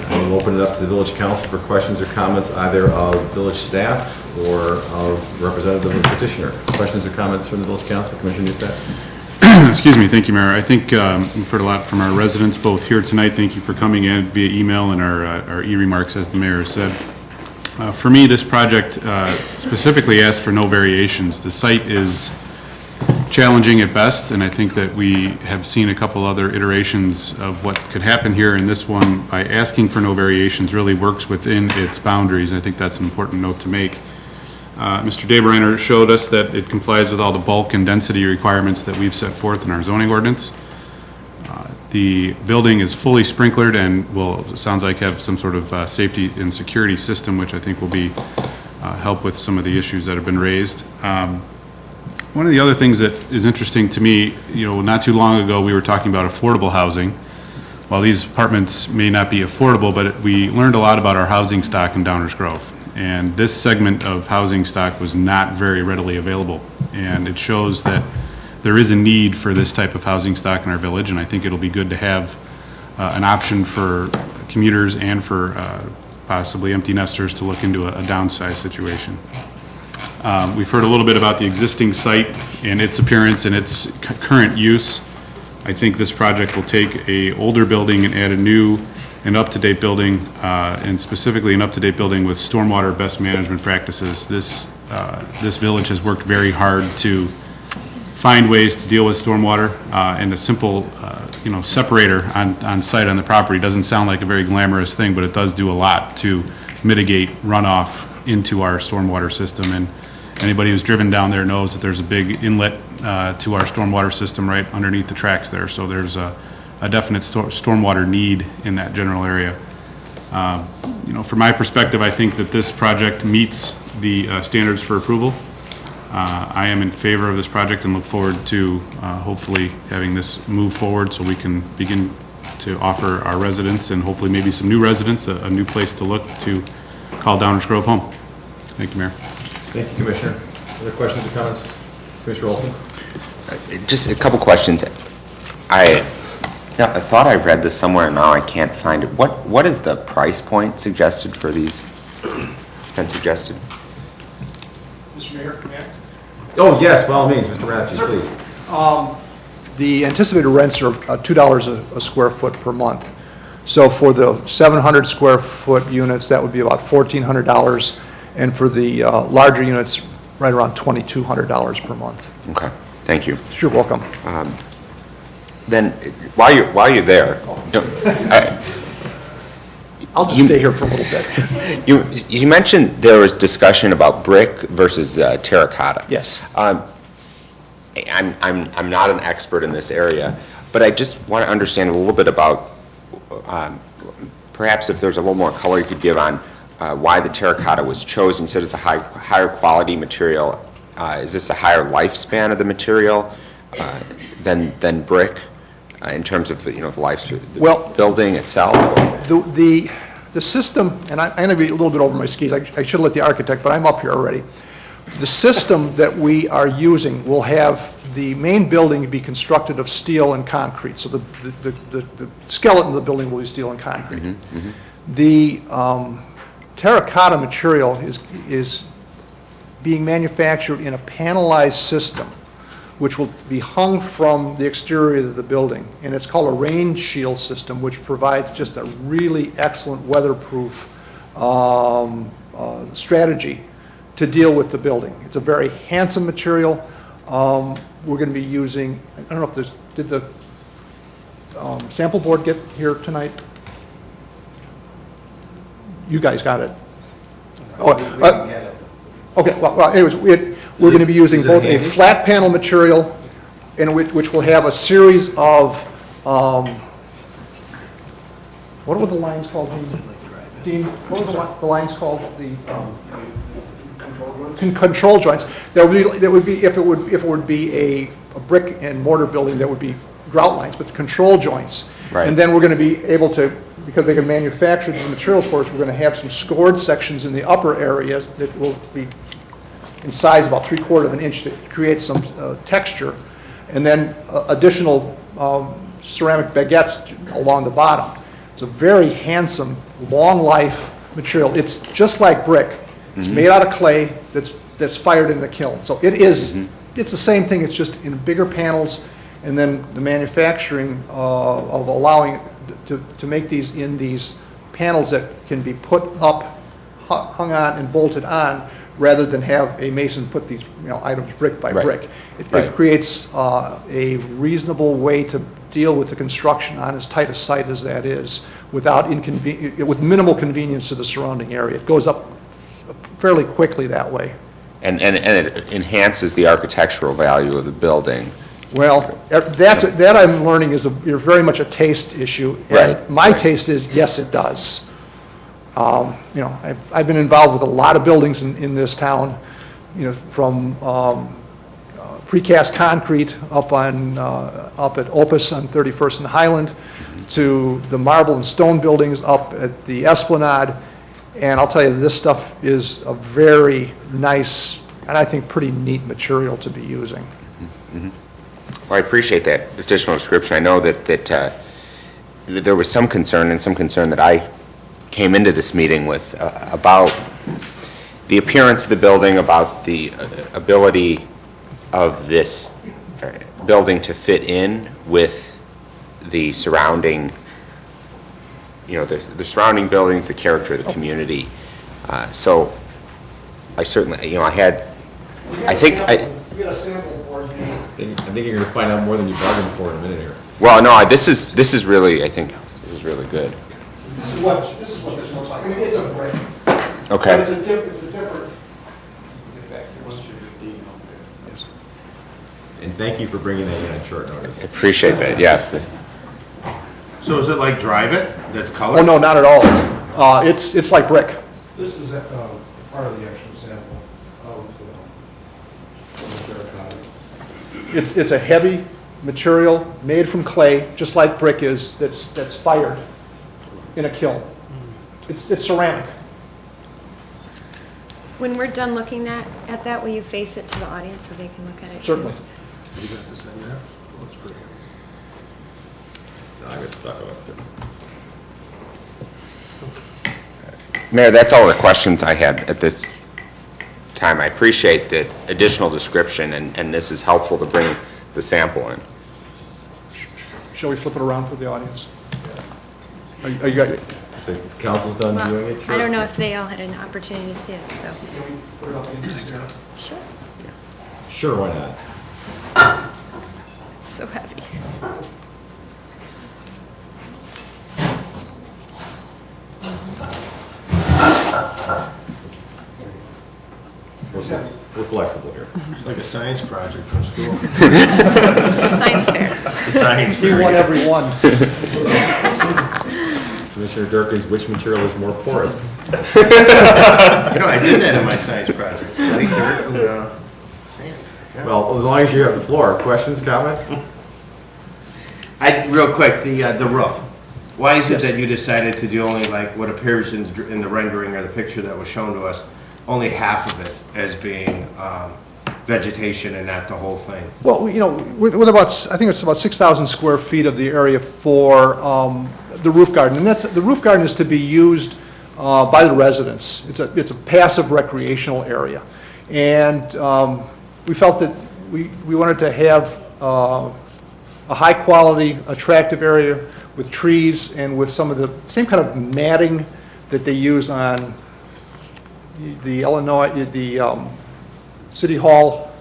I will open it up to the village council for questions or comments either of village staff or of representative of the petitioner. Questions or comments from the village council? Commissioner Newstead? Excuse me, thank you, Mayor. I think we've heard a lot from our residents, both here tonight. Thank you for coming in via email and our e-remarks, as the mayor said. For me, this project specifically asks for no variations. The site is challenging at best, and I think that we have seen a couple other iterations of what could happen here, and this one, by asking for no variations, really works within its boundaries. I think that's an important note to make. Mr. Dabereiner showed us that it complies with all the bulk and density requirements that we've set forth in our zoning ordinance. The building is fully sprinklered and will, it sounds like, have some sort of safety and security system, which I think will be help with some of the issues that have been raised. One of the other things that is interesting to me, not too long ago we were talking about affordable housing. While these apartments may not be affordable, but we learned a lot about our housing stock in Downers Grove. And this segment of housing stock was not very readily available. And it shows that there is a need for this type of housing stock in our village, and I think it'll be good to have an option for commuters and for possibly empty nesters to look into a downsized situation. We've heard a little bit about the existing site and its appearance and its current use. I think this project will take a older building and add a new and up-to-date building, and specifically an up-to-date building with stormwater best management practices. This village has worked very hard to find ways to deal with stormwater, and a simple separator on site on the property doesn't sound like a very glamorous thing, but it does do a lot to mitigate runoff into our stormwater system. And anybody who's driven down there knows that there's a big inlet to our stormwater system right underneath the tracks there. So there's a definite stormwater need in that general area. From my perspective, I think that this project meets the standards for approval. I am in favor of this project and look forward to hopefully having this move forward so we can begin to offer our residents and hopefully maybe some new residents a new place to look to call Downers Grove home. Thank you, Mayor. Thank you, Commissioner. Other questions or comments? Commissioner Olson? Just a couple questions. I thought I read this somewhere, and now I can't find it. What is the price point suggested for these? It's been suggested. Mr. Mayor, may I? Oh, yes, by all means, Mr. Rathje, please. The anticipated rents are $2 a square foot per month. So for the 700 square foot units, that would be about $1,400, and for the larger units, right around $2,200 per month. Okay, thank you. You're welcome. Then, while you're there, I'll just stay here for a little bit. You mentioned there was discussion about brick versus terracotta. Yes. I'm not an expert in this area, but I just want to understand a little bit about perhaps if there's a little more color you could give on why the terracotta was chosen. You said it's a higher quality material. Is this a higher lifespan of the material than brick in terms of the lifespan, building itself? The system, and I'm going to be a little bit over my skis. I should let the architect, but I'm up here already. The system that we are using will have the main building be constructed of steel and concrete. So the skeleton of the building will be steel and concrete. The terracotta material is being manufactured in a panelized system, which will be hung from the exterior of the building. And it's called a rain shield system, which provides just a really excellent weatherproof strategy to deal with the building. It's a very handsome material. We're going to be using, I don't know if there's, did the sample board get here tonight? You guys got it. Okay, well, anyways, we're going to be using both a flat panel material, and which will have a series of, what were the lines called, Dean? What were the lines called? The control joints. That would be if it would be a brick and mortar building, that would be grout lines, but the control joints. Right. And then we're going to be able to, because they can manufacture these materials for us, we're going to have some scored sections in the upper areas that will be in size about 3/4 of an inch to create some texture, and then additional ceramic baguettes along the bottom. It's a very handsome, long life material. It's just like brick. It's made out of clay that's fired in the kiln. So it is, it's the same thing, it's just in bigger panels, and then the manufacturing of allowing to make these in these panels that can be put up, hung on and bolted on, rather than have a mason put these items brick by brick. It creates a reasonable way to deal with the construction on as tight a site as that is, without with minimal convenience to the surrounding area. It goes up fairly quickly that way. And it enhances the architectural value of the building. Well, that I'm learning is very much a taste issue. Right. And my taste is, yes, it does. I've been involved with a lot of buildings in this town, from precast concrete up at Opus on 31st and Highland, to the marble and stone buildings up at the Esplanade. And I'll tell you, this stuff is a very nice and I think pretty neat material to be using. Well, I appreciate that additional description. I know that there was some concern that I came into this meeting with about the appearance of the building, about the ability of this building to fit in with the surrounding, the surrounding buildings, the character of the community. So I certainly, We got a sample board here. I think you're going to find out more than you bargained for in a minute here. Well, no, this is really, I think, this is really good. This is what this looks like. I mean, it's a brick. Okay. But it's a different. Get back here. And thank you for bringing that in on short notice. I appreciate that, yes. So is it like Drive It, that's colored? Oh, no, not at all. It's like brick. This is part of the actual sample of the terracotta. It's a heavy material made from clay, just like brick is, that's fired in a kiln. It's ceramic. When we're done looking at that, will you face it to the audience so they can look at it? Certainly. You got this in there? Looks pretty heavy. No, I got stuck on it. Mayor, that's all the questions I had at this time. I appreciate the additional description, and this is helpful to bring the sample in. Shall we flip it around for the audience? Are you got it? If the council's done Well, viewing it, sure. I don't know if they all had an opportunity to see it, so. Sure. Sure, why not? It's so heavy. We're flexible here. It's like a science project from school. It's the science fair. The science He fair. won every one. Commissioner Durkee, which material is more porous? I did that in my science project. Like dirt and, sand. Well, as long as you have the floor. Questions, comments? Real quick, the roof. Why is it that you decided to do only like what appears in the rendering or the picture that was shown to us, only half of it as being vegetation and not the whole thing? Well, with about, I think it's about 6,000 square feet of the area for, the roof garden. And the roof garden is to be used by the residents. It's a passive recreational area. And we felt that we wanted to have a high-quality, attractive area with trees and with some of the same kind of matting that they use on the City Hall,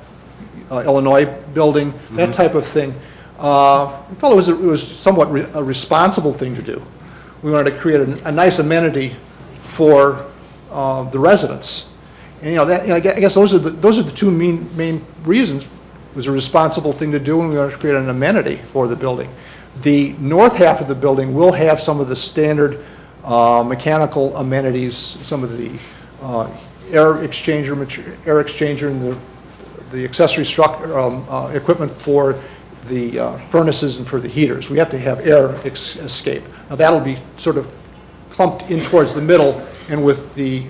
Illinois building, that type of thing. We felt it was somewhat a responsible thing to do. We wanted to create a nice amenity for the residents. And I guess those are the two main reasons. It was a responsible thing to do, and we wanted to create an amenity for the building. The north half of the building will have some of the standard mechanical amenities, some of the air exchanger and the accessory equipment for the furnaces and for the heaters. We have to have air escape. Now that'll be sort of clumped in towards the middle, and with the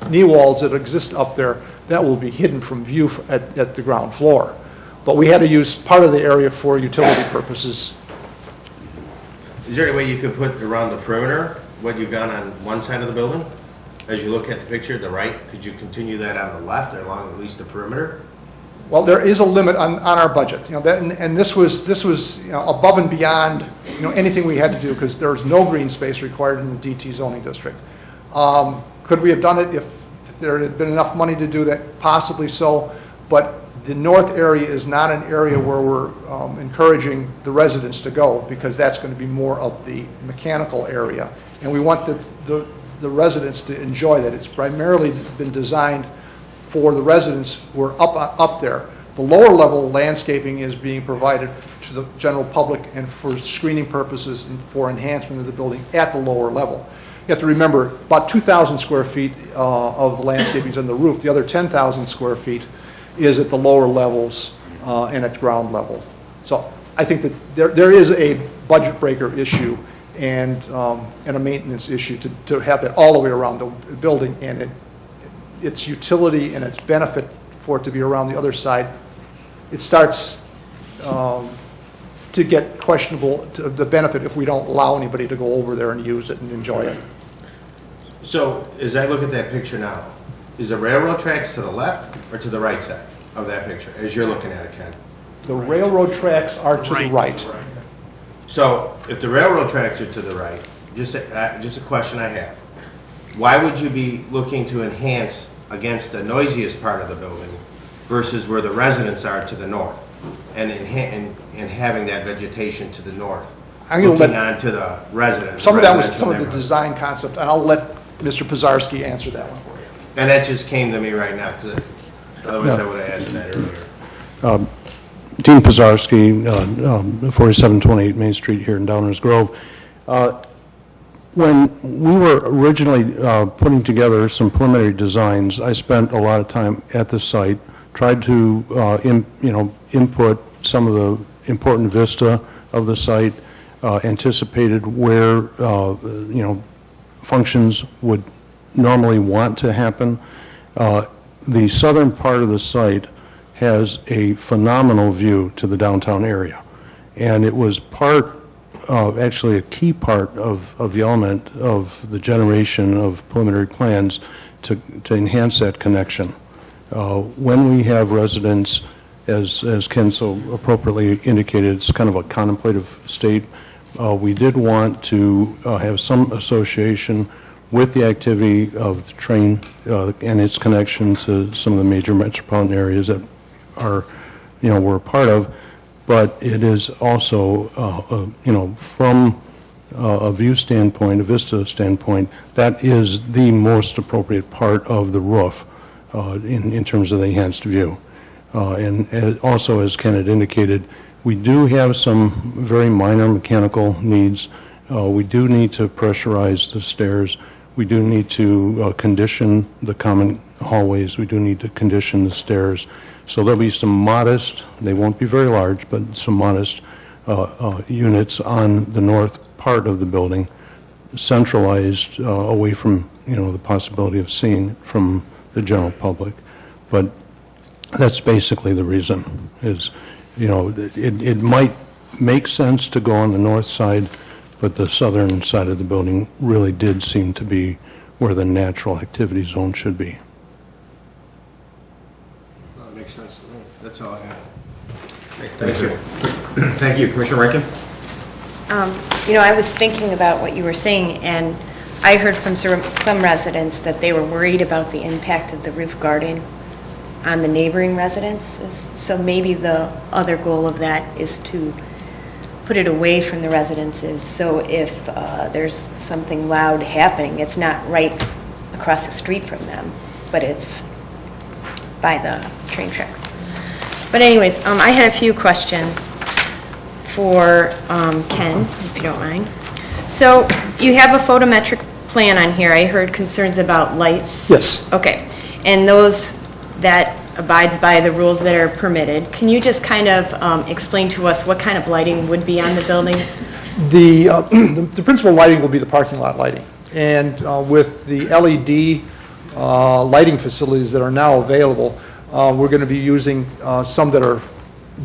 knee walls that exist up there, that will be hidden from view at the ground floor. But we had to use part of the area for utility purposes. Is there any way you could put around the perimeter what you've got on one side of the building? As you look at the picture, the right, could you continue that on the left along at least the perimeter? Well, there is a limit on our budget, and this was above and beyond anything we had to do, because there's no green space required in the DT zoning district. Could we have done it if there had been enough money to do that? Possibly so, but the north area is not an area where we're encouraging the residents to go, because that's going to be more of the mechanical area, and we want the residents to enjoy that. It's primarily been designed for the residents who are up there. The lower level landscaping is being provided to the general public and for screening purposes and for enhancement of the building at the lower level. You have to remember, about 2,000 square feet of the landscaping is on the roof. The other 10,000 square feet is at the lower levels and at ground level. So I think that there is a budget breaker issue and a maintenance issue to have that all the way around the building, and its utility and its benefit for it to be around the other side, it starts to get questionable, to the benefit, if we don't allow anybody to go over there and use it and enjoy it. So as I look at that picture now, is the railroad tracks to the left or to the right side of that picture, as you're looking at it, Ken? The railroad tracks are to the right. So if the railroad tracks are to the right, just a question I have. Why would you be looking to enhance against the noisiest part of the building versus where the residents are to the north, and having that vegetation to the north, looking on to the residents? Some of that was some of the design concept, and I'll let Mr. Pizarski answer that one for you. And that just came to me right now, because otherwise I would have asked that earlier. Dean Pizarski, 4728 Main Street here in Downers Grove. When we were originally putting together some preliminary designs, I spent a lot of time at the site, tried to input some of the important vista of the site, anticipated where functions would normally want to happen. The southern part of the site has a phenomenal view to the downtown area, and it was actually a key part of the element of the generation of preliminary plans to enhance that connection. When we have residents, as Ken so appropriately indicated, it's kind of a contemplative state. We did want to have some association with the activity of the train and its connection to some of the major metropolitan areas that we're a part of. But it is also, from a view standpoint, a vista standpoint, that is the most appropriate part of the roof in terms of the enhanced view. And also, as Ken had indicated, we do have some very minor mechanical needs. We do need to pressurize the stairs. We do need to condition the common hallways. We do need to condition the stairs. So there'll be some modest, they won't be very large, but some modest units on the north part of the building, centralized away from, the possibility of seeing from the general public. But that's basically the reason, is, it might make sense to go on the north side, but the southern side of the building really did seem to be where the natural activity zone should be. That makes sense to me. That's all I have. Thank you. Thank you. Commissioner Rankin? I was thinking about what you were saying, and I heard from some residents that they were worried about the impact of the roof garden on the neighboring residences. So maybe the other goal of that is to put it away from the residences. So if there's something loud happening, it's not right across the street from them, but it's by the train tracks. But anyways, I had a few questions for Ken, if you don't mind. So you have a photometric plan on here. I heard concerns about lights. Yes. Okay. And those that abides by the rules that are permitted. Can you just kind of explain to us what kind of lighting would be on the building? The principal lighting will be the parking lot lighting. And with the LED lighting facilities that are now available, we're going to be using some that are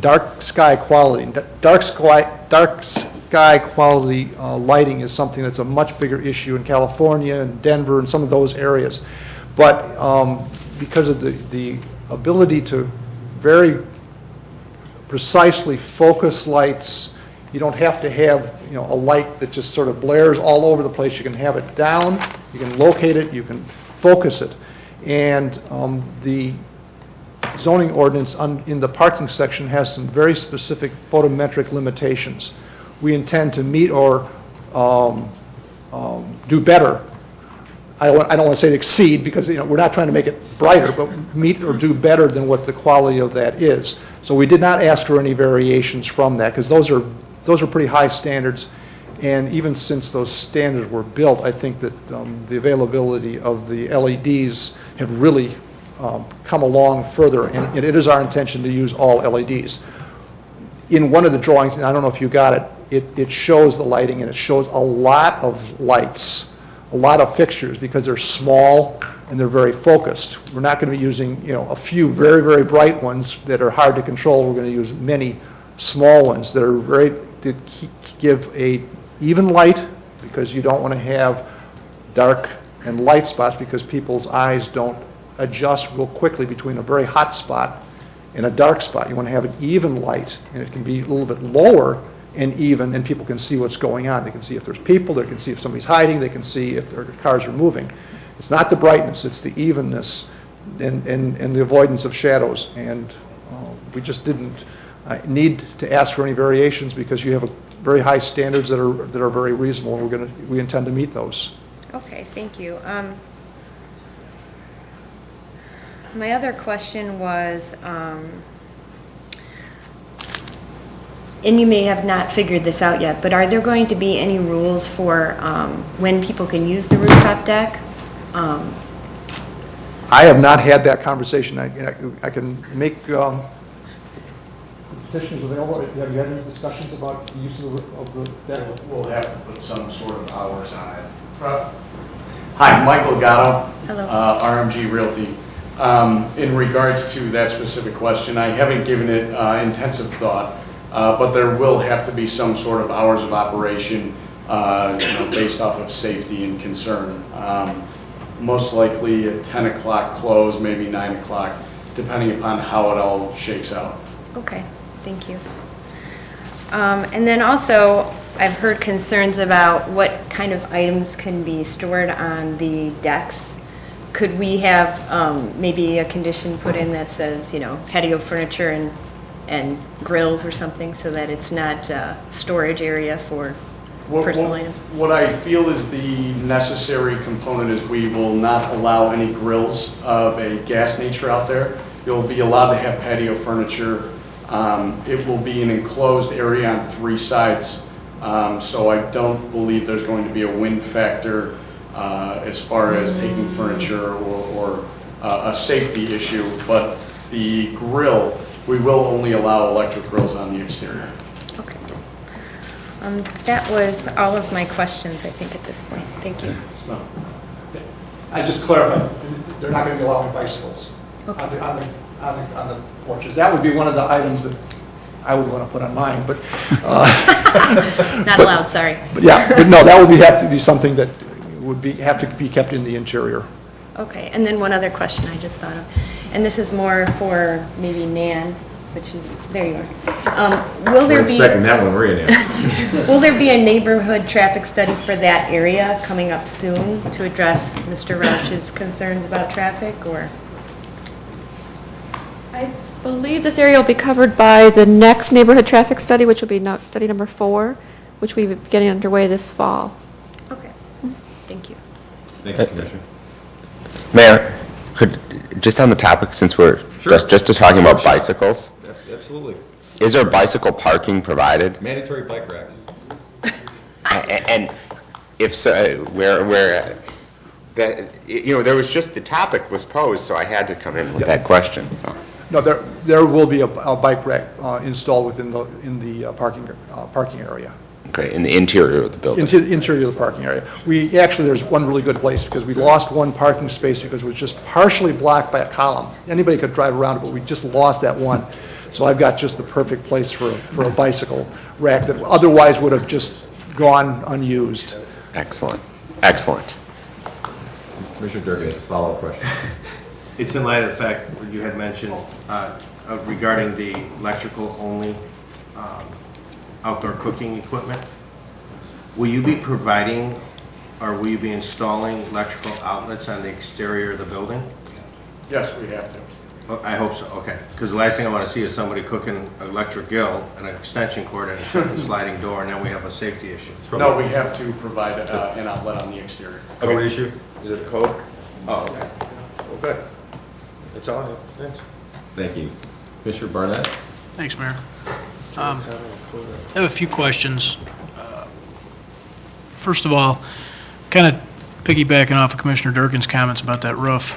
dark sky quality. Dark sky quality lighting is something that's a much bigger issue in California and Denver and some of those areas. But because of the ability to very precisely focus lights, you don't have to have a light that just sort of blares all over the place. You can have it down, you can locate it, you can focus it. And the zoning ordinance in the parking section has some very specific photometric limitations. We intend to meet or do better. I don't want to say exceed, because we're not trying to make it brighter, but meet or do better than what the quality of that is. So we did not ask for any variations from that, because those are pretty high standards. And even since those standards were built, I think that the availability of the LEDs have really come along further, and it is our intention to use all LEDs. In one of the drawings, and I don't know if you got it, it shows the lighting, and it shows a lot of lights, a lot of fixtures, because they're small and they're very focused. We're not going to be using a few very, very bright ones that are hard to control. We're going to use many small ones that are to give a even light, because you don't want to have dark and light spots, because people's eyes don't adjust real quickly between a very hot spot and a dark spot. You want to have an even light, and it can be a little bit lower and even, and people can see what's going on. They can see if there's people, they can see if somebody's hiding, they can see if their cars are moving. It's not the brightness, it's the evenness and the avoidance of shadows. And we just didn't need to ask for any variations, because you have very high standards that are very reasonable, and we intend to meet those. Okay, thank you. My other question was, and you may have not figured this out yet, but are there going to be any rules for when people can use the rooftop deck? I have not had that conversation. I can make petitions available. Have you had any discussions about the use of the deck? We'll have to put some sort of hours on it. Hi, Michael Gatto, RMG Realty. In regards to that specific question, I haven't given it intensive thought, but there will have to be some sort of hours of operation, based off of safety and concern. Most likely at 10 o'clock close, maybe 9 o'clock, depending upon how it all shakes out. Okay, thank you. And then also, I've heard concerns about what kind of items can be stored on the decks. Could we have maybe a condition put in that says, patio furniture and grills or something, so that it's not a storage area for personal items? What I feel is the necessary component is we will not allow any grills of a gas nature out there. You'll be allowed to have patio furniture. It will be an enclosed area on 3 sides, so I don't believe there's going to be a wind factor as far as taking furniture or a safety issue. But the grill, we will only allow electric grills on the exterior. Okay. That was all of my questions, I think, at this point. Thank you. I just clarified, they're not going to be allowing bicycles Okay. on the porches. That would be one of the items that I would want to put on mine, but, Not allowed, sorry. but yeah, but no, that would have to be something that would have to be kept in the interior. Okay, and then one other question I just thought of, and this is more for maybe Nan, which is, there you are. Will there We're be? expecting that one, were you, Nan? Will there be a neighborhood traffic study for that area coming up soon to address Mr. Rouch's concerns about traffic, or? I believe this area will be covered by the next neighborhood traffic study, which will be study number 4, which we'll be getting underway this fall. Okay, thank you. Thank you, Commissioner. Mayor, just on the topic, since we're just talking about bicycles, Absolutely. is there bicycle parking provided? Mandatory bike racks. And if so, there was just, the topic was posed, so I had to come in with that question, so. No, there will be a bike rack installed within the parking area. Okay, in the interior of the building. Interior of the parking area. There's one really good place, because we lost one parking space because it was just partially blocked by a column. Anybody could drive around it, but we just lost that one. So I've got just the perfect place for a bicycle rack that otherwise would have just gone unused. Excellent, excellent. Commissioner Durkin has a follow-up question. It's in light of the fact that you had mentioned regarding the electrical-only outdoor cooking equipment. Will you be providing, or will you be installing electrical outlets on the exterior of the building? Yes, we have to. Well, I hope so, okay. Because the last thing I want to see is somebody cooking an electric grill and an extension cord and shut the sliding door, and then we have a safety issue. No, we have to provide an outlet on the exterior. Code issue? Is it a code? Oh, okay. Well, good. That's all I have. Thanks. Thank you. Commissioner Barnett? Thanks, Mayor. I have a few questions. First of all, kind of piggybacking off of Commissioner Durkin's comments about that roof,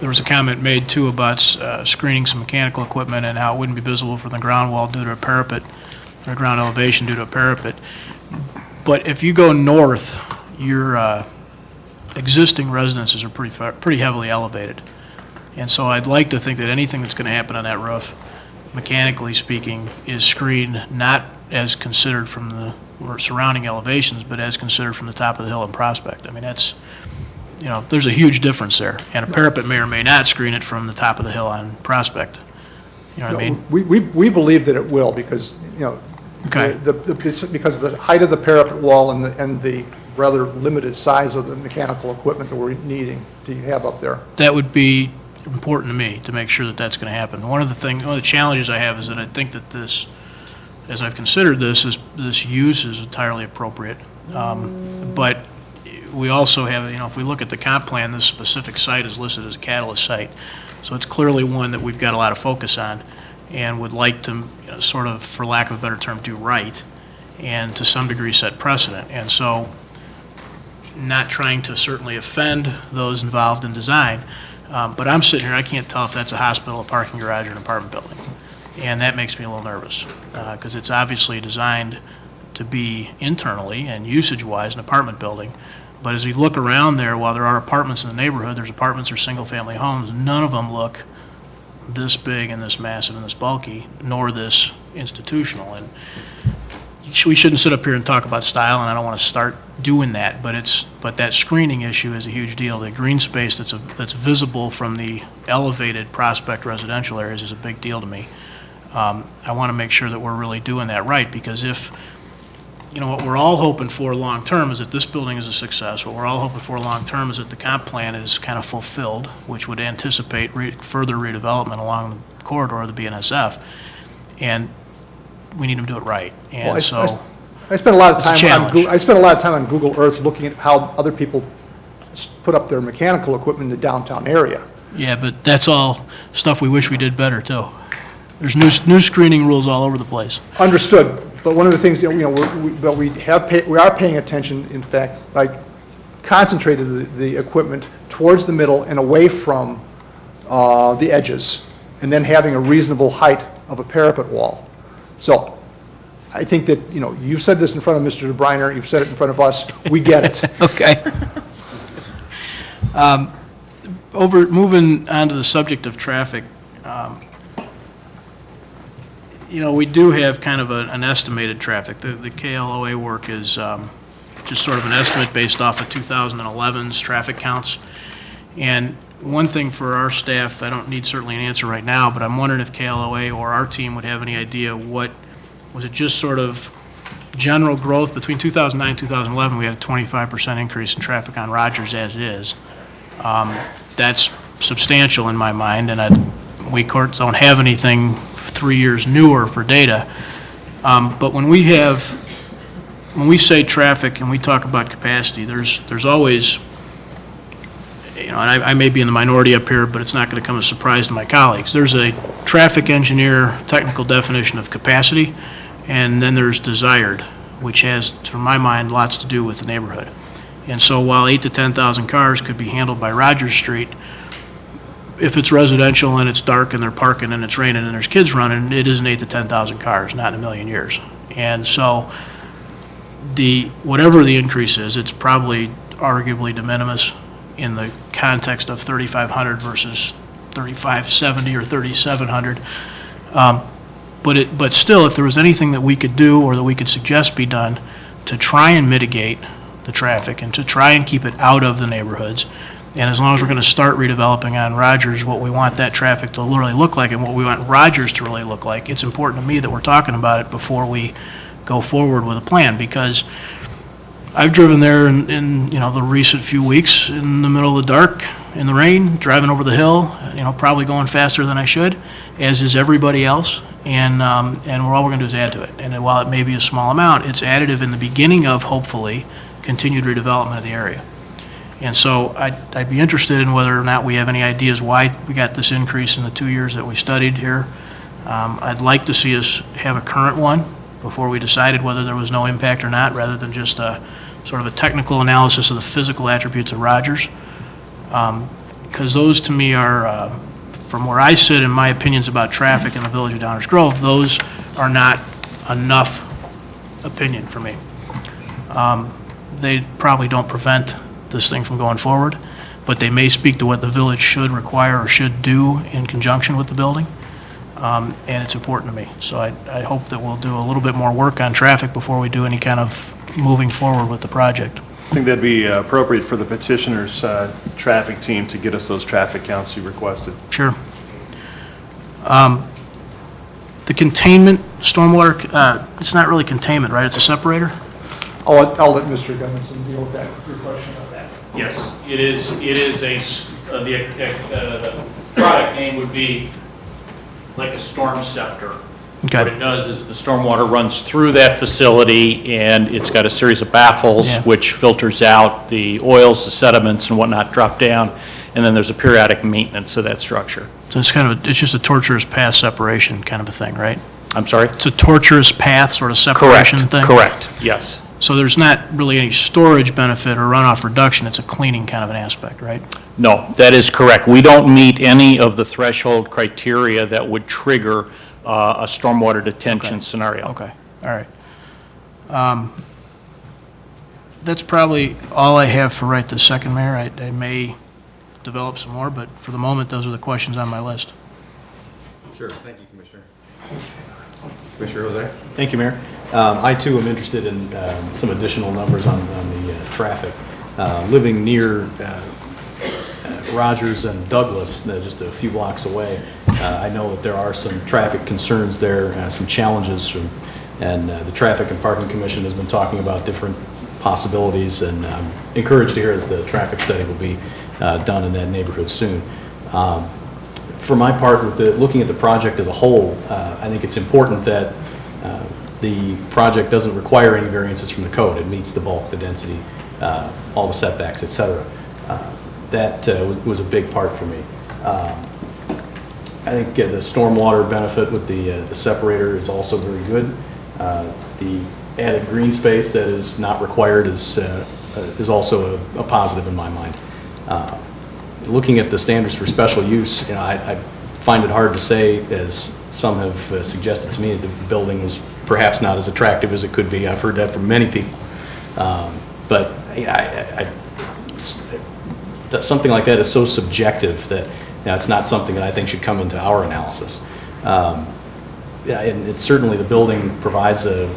there was a comment made too about screening some mechanical equipment and how it wouldn't be visible from the ground wall due to a parapet, or ground elevation due to a parapet. But if you go north, your existing residences are pretty heavily elevated. And so I'd like to think that anything that's going to happen on that roof, mechanically speaking, is screened not as considered from the surrounding elevations, but as considered from the top of the hill and Prospect. I mean, that's, there's a huge difference there. And a parapet may or may not screen it from the top of the hill on Prospect. You know what I mean? We believe that it will, because, Okay. because of the height of the parapet wall and the rather limited size of the mechanical equipment that we're needing to have up there. That would be important to me, to make sure that that's going to happen. One of the challenges I have is that I think that this, as I've considered this use is entirely appropriate. But we also have, if we look at the comp plan, this specific site is listed as a catalyst site. So it's clearly one that we've got a lot of focus on and would like to sort of, for lack of a better term, do right and to some degree set precedent. And so, not trying to certainly offend those involved in design, but I'm sitting here, I can't tell if that's a hospital, a parking garage, or an apartment building. And that makes me a little nervous, because it's obviously designed to be internally and usage-wise an apartment building. But as we look around there, while there are apartments in the neighborhood, there's apartments or single-family homes, none of them look this big and this massive and this bulky, nor this institutional. And we shouldn't sit up here and talk about style, and I don't want to start doing that, but that screening issue is a huge deal. The green space that's visible from the elevated Prospect residential areas is a big deal to me. I want to make sure that we're really doing that right, because if, what we're all hoping for long-term is that this building is a success. What we're all hoping for long-term is that the comp plan is kind of fulfilled, which would anticipate further redevelopment along the corridor of the BNSF. And we need them to do it right. And I spent a lot of it's a time challenge. on I spent a lot of time on Google Earth looking at how other people put up their mechanical equipment in the downtown area. Yeah, but that's all stuff we wish we did better, too. There's new screening rules all over the place. Understood, but one of the things, we are paying attention, in fact, by concentrated the equipment towards the middle and away from the edges, and then having a reasonable height of a parapet wall. So I think that, you've said this in front of Mr. DeBreiner, you've said it in front of us, we get it. Okay. Moving on to the subject of traffic, we do have kind of an estimated traffic. The KLOA work is just sort of an estimate based off of 2011's traffic counts. And one thing for our staff, I don't need certainly an answer right now, but I'm wondering if KLOA or our team would have any idea was it just sort of general growth between 2009 and 2011, we had a 25% increase in traffic on Rogers as is. That's substantial in my mind, and we courts don't have anything 3 years newer for data. But when we say traffic and we talk about capacity, there's always, and I may be in the minority up here, but it's not going to come as a surprise to my colleagues. There's a traffic engineer technical definition of capacity, and then there's desired, which has, to my mind, lots to do with the neighborhood. And so while 8,000 to 10,000 cars could be handled by Rogers Street, if it's residential and it's dark and they're parking and it's raining and there's kids running, it isn't 8,000 to 10,000 cars, not in a million years. And so whatever the increase is, it's probably arguably de minimis in the context of 3,500 versus 3,570 or 3,700. But still, if there was anything that we could do or that we could suggest be done to try and mitigate the traffic and to try and keep it out of the neighborhoods, and as long as we're going to start redeveloping on Rogers what we want that traffic to really look like and what we want Rogers to really look like, it's important to me that we're talking about it before we go forward with a plan, because I've driven there in the recent few weeks in the middle of the dark, in the rain, driving over the hill, probably going faster than I should, as is everybody else, and all we're going to do is add to it. And while it may be a small amount, it's additive in the beginning of, hopefully, continued redevelopment of the area. And so I'd be interested in whether or not we have any ideas why we got this increase in the 2 years that we studied here. I'd like to see us have a current one before we decided whether there was no impact or not, rather than just a sort of a technical analysis of the physical attributes of Rogers. Because those to me are, from where I sit in my opinions about traffic in the village of Downers Grove, those are not enough opinion for me. They probably don't prevent this thing from going forward, but they may speak to what the village should require or should do in conjunction with the building, and it's important to me. So I hope that we'll do a little bit more work on traffic before we do any kind of moving forward with the project. I think that'd be appropriate for the petitioner's traffic team to get us those traffic counts you requested. Sure. The containment, stormwater, it's not really containment, right? It's a separator? I'll let Mr. Gummonson deal with that, your question on that. Yes, it is the product name would be like a storm scepter. Okay. What it does is the stormwater runs through that facility, and it's got a series of baffles which filters out the oils, the sediments, and whatnot drop down, and then there's a periodic maintenance of that structure. So it's it's just a torturous path separation kind of a thing, right? I'm sorry? It's a torturous path sort of separation thing? Correct, yes. So there's not really any storage benefit or runoff reduction, it's a cleaning kind of an aspect, right? No, that is correct. We don't meet any of the threshold criteria that would trigger a stormwater detention scenario. Okay, all right. That's probably all I have for right this second, Mayor. I may develop some more, but for the moment, those are the questions on my list. Sure, thank you, Commissioner. Commissioner Jose? Thank you, Mayor. I too am interested in some additional numbers on the traffic. Living near Rogers and Douglas, just a few blocks away, I know that there are some traffic concerns there, some challenges, and the Traffic and Parking Commission has been talking about different possibilities, and I'm encouraged to hear that the traffic study will be done in that neighborhood soon. For my part, with looking at the project as a whole, I think it's important that the project doesn't require any variances from the code. It meets the bulk, the density, all the setbacks, et cetera. That was a big part for me. I think the stormwater benefit with the separator is also very good. The added green space that is not required is also a positive in my mind. Looking at the standards for special use, I find it hard to say, as some have suggested to me, that the building is perhaps not as attractive as it could be. I've heard that from many people. But something like that is so subjective that it's not something that I think should come into our analysis. yeah, and it's certainly, the building provides a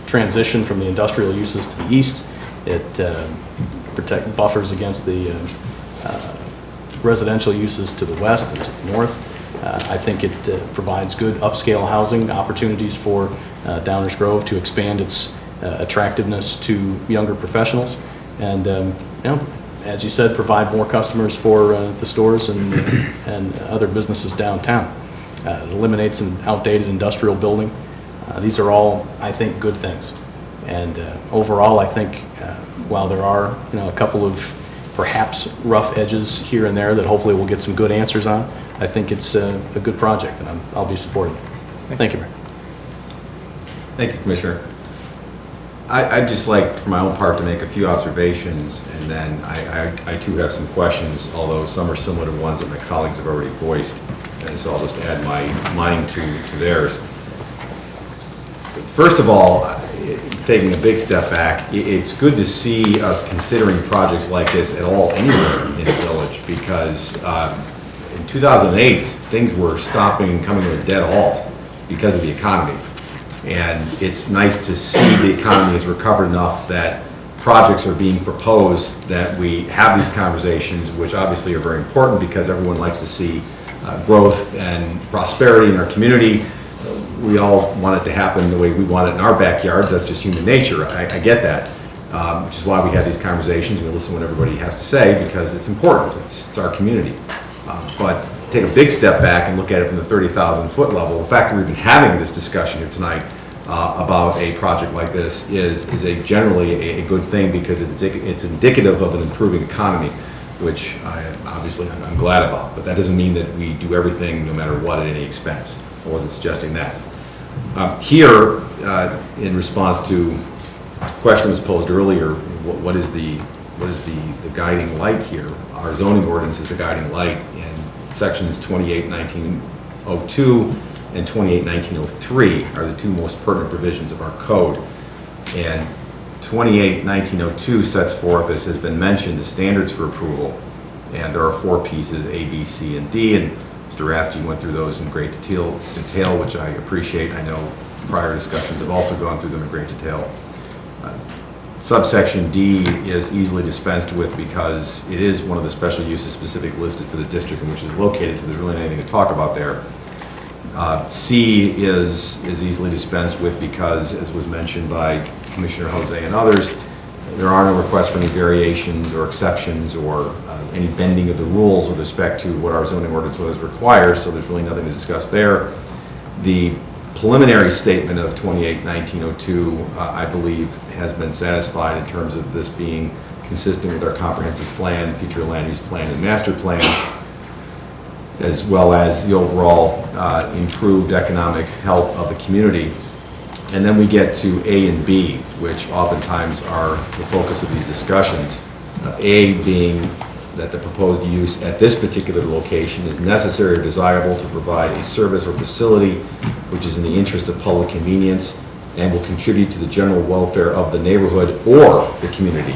transition from the industrial uses to the east. It buffers against the residential uses to the west and to the north. I think it provides good upscale housing opportunities for Downers Grove to expand its attractiveness to younger professionals, and as you said, provide more customers for the stores and other businesses downtown. It eliminates an outdated industrial building. These are all, I think, good things. And overall, I think while there are a couple of perhaps rough edges here and there that hopefully we'll get some good answers on, I think it's a good project, and I'll be supporting it. Thank you, Mayor. Thank you, Commissioner. I'd just like, for my own part, to make a few observations, and then I too have some questions, although some are similar to ones that my colleagues have already voiced, and so I'll just add my mind to theirs. First of all, taking a big step back, it's good to see us considering projects like this at all anywhere in the village, because in 2008, things were stopping and coming to a dead halt because of the economy. And it's nice to see the economy has recovered enough that projects are being proposed, that we have these conversations, which obviously are very important because everyone likes to see growth and prosperity in our community. We all want it to happen the way we want it in our backyards. That's just human nature. I get that, which is why we have these conversations. We listen to what everybody has to say because it's important. It's our community. But take a big step back and look at it from the 30,000-foot level. The fact that we've been having this discussion here tonight about a project like this is generally a good thing, because it's indicative of an improving economy, which obviously I'm glad about. But that doesn't mean that we do everything no matter what at any expense. I wasn't suggesting that. Here, in response to a question that was posed earlier, what is the guiding light here? Our zoning ordinance is the guiding light, and sections 28-1902 and 28-1903 are the two most pertinent provisions of our code. And 28-1902 sets forth, as has been mentioned, the standards for approval, and there are 4 pieces, A, B, C, and D, and Mr. Rathje went through those in great detail, which I appreciate. I know prior discussions have also gone through them in great detail. Subsection D is easily dispensed with because it is one of the special uses specifically listed for the district in which it is located, so there's really anything to talk about there. C is easily dispensed with because, as was mentioned by Commissioner Jose and others, there are no requests for any variations or exceptions or any bending of the rules with respect to what our zoning ordinance requires, so there's really nothing to discuss there. The preliminary statement of 28-1902, I believe, has been satisfied in terms of this being consistent with our comprehensive plan, future land use plan, and master plans, as well as the overall improved economic health of the community. And then we get to A and B, which oftentimes are the focus of these discussions. A being that the proposed use at this particular location is necessary or desirable to provide a service or facility which is in the interest of public convenience and will contribute to the general welfare of the neighborhood or the community.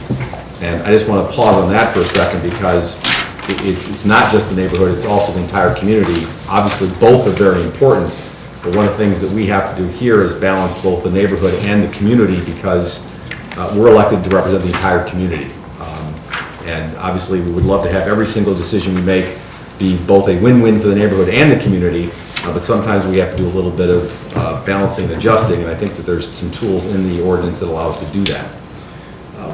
And I just want to pause on that for a second, because it's not just the neighborhood, it's also the entire community. Obviously, both are very important, but one of the things that we have to do here is balance both the neighborhood and the community, because we're elected to represent the entire community. And obviously, we would love to have every single decision we make be both a win-win for the neighborhood and the community, but sometimes we have to do a little bit of balancing and adjusting, and I think that there's some tools in the ordinance that allow us to do that.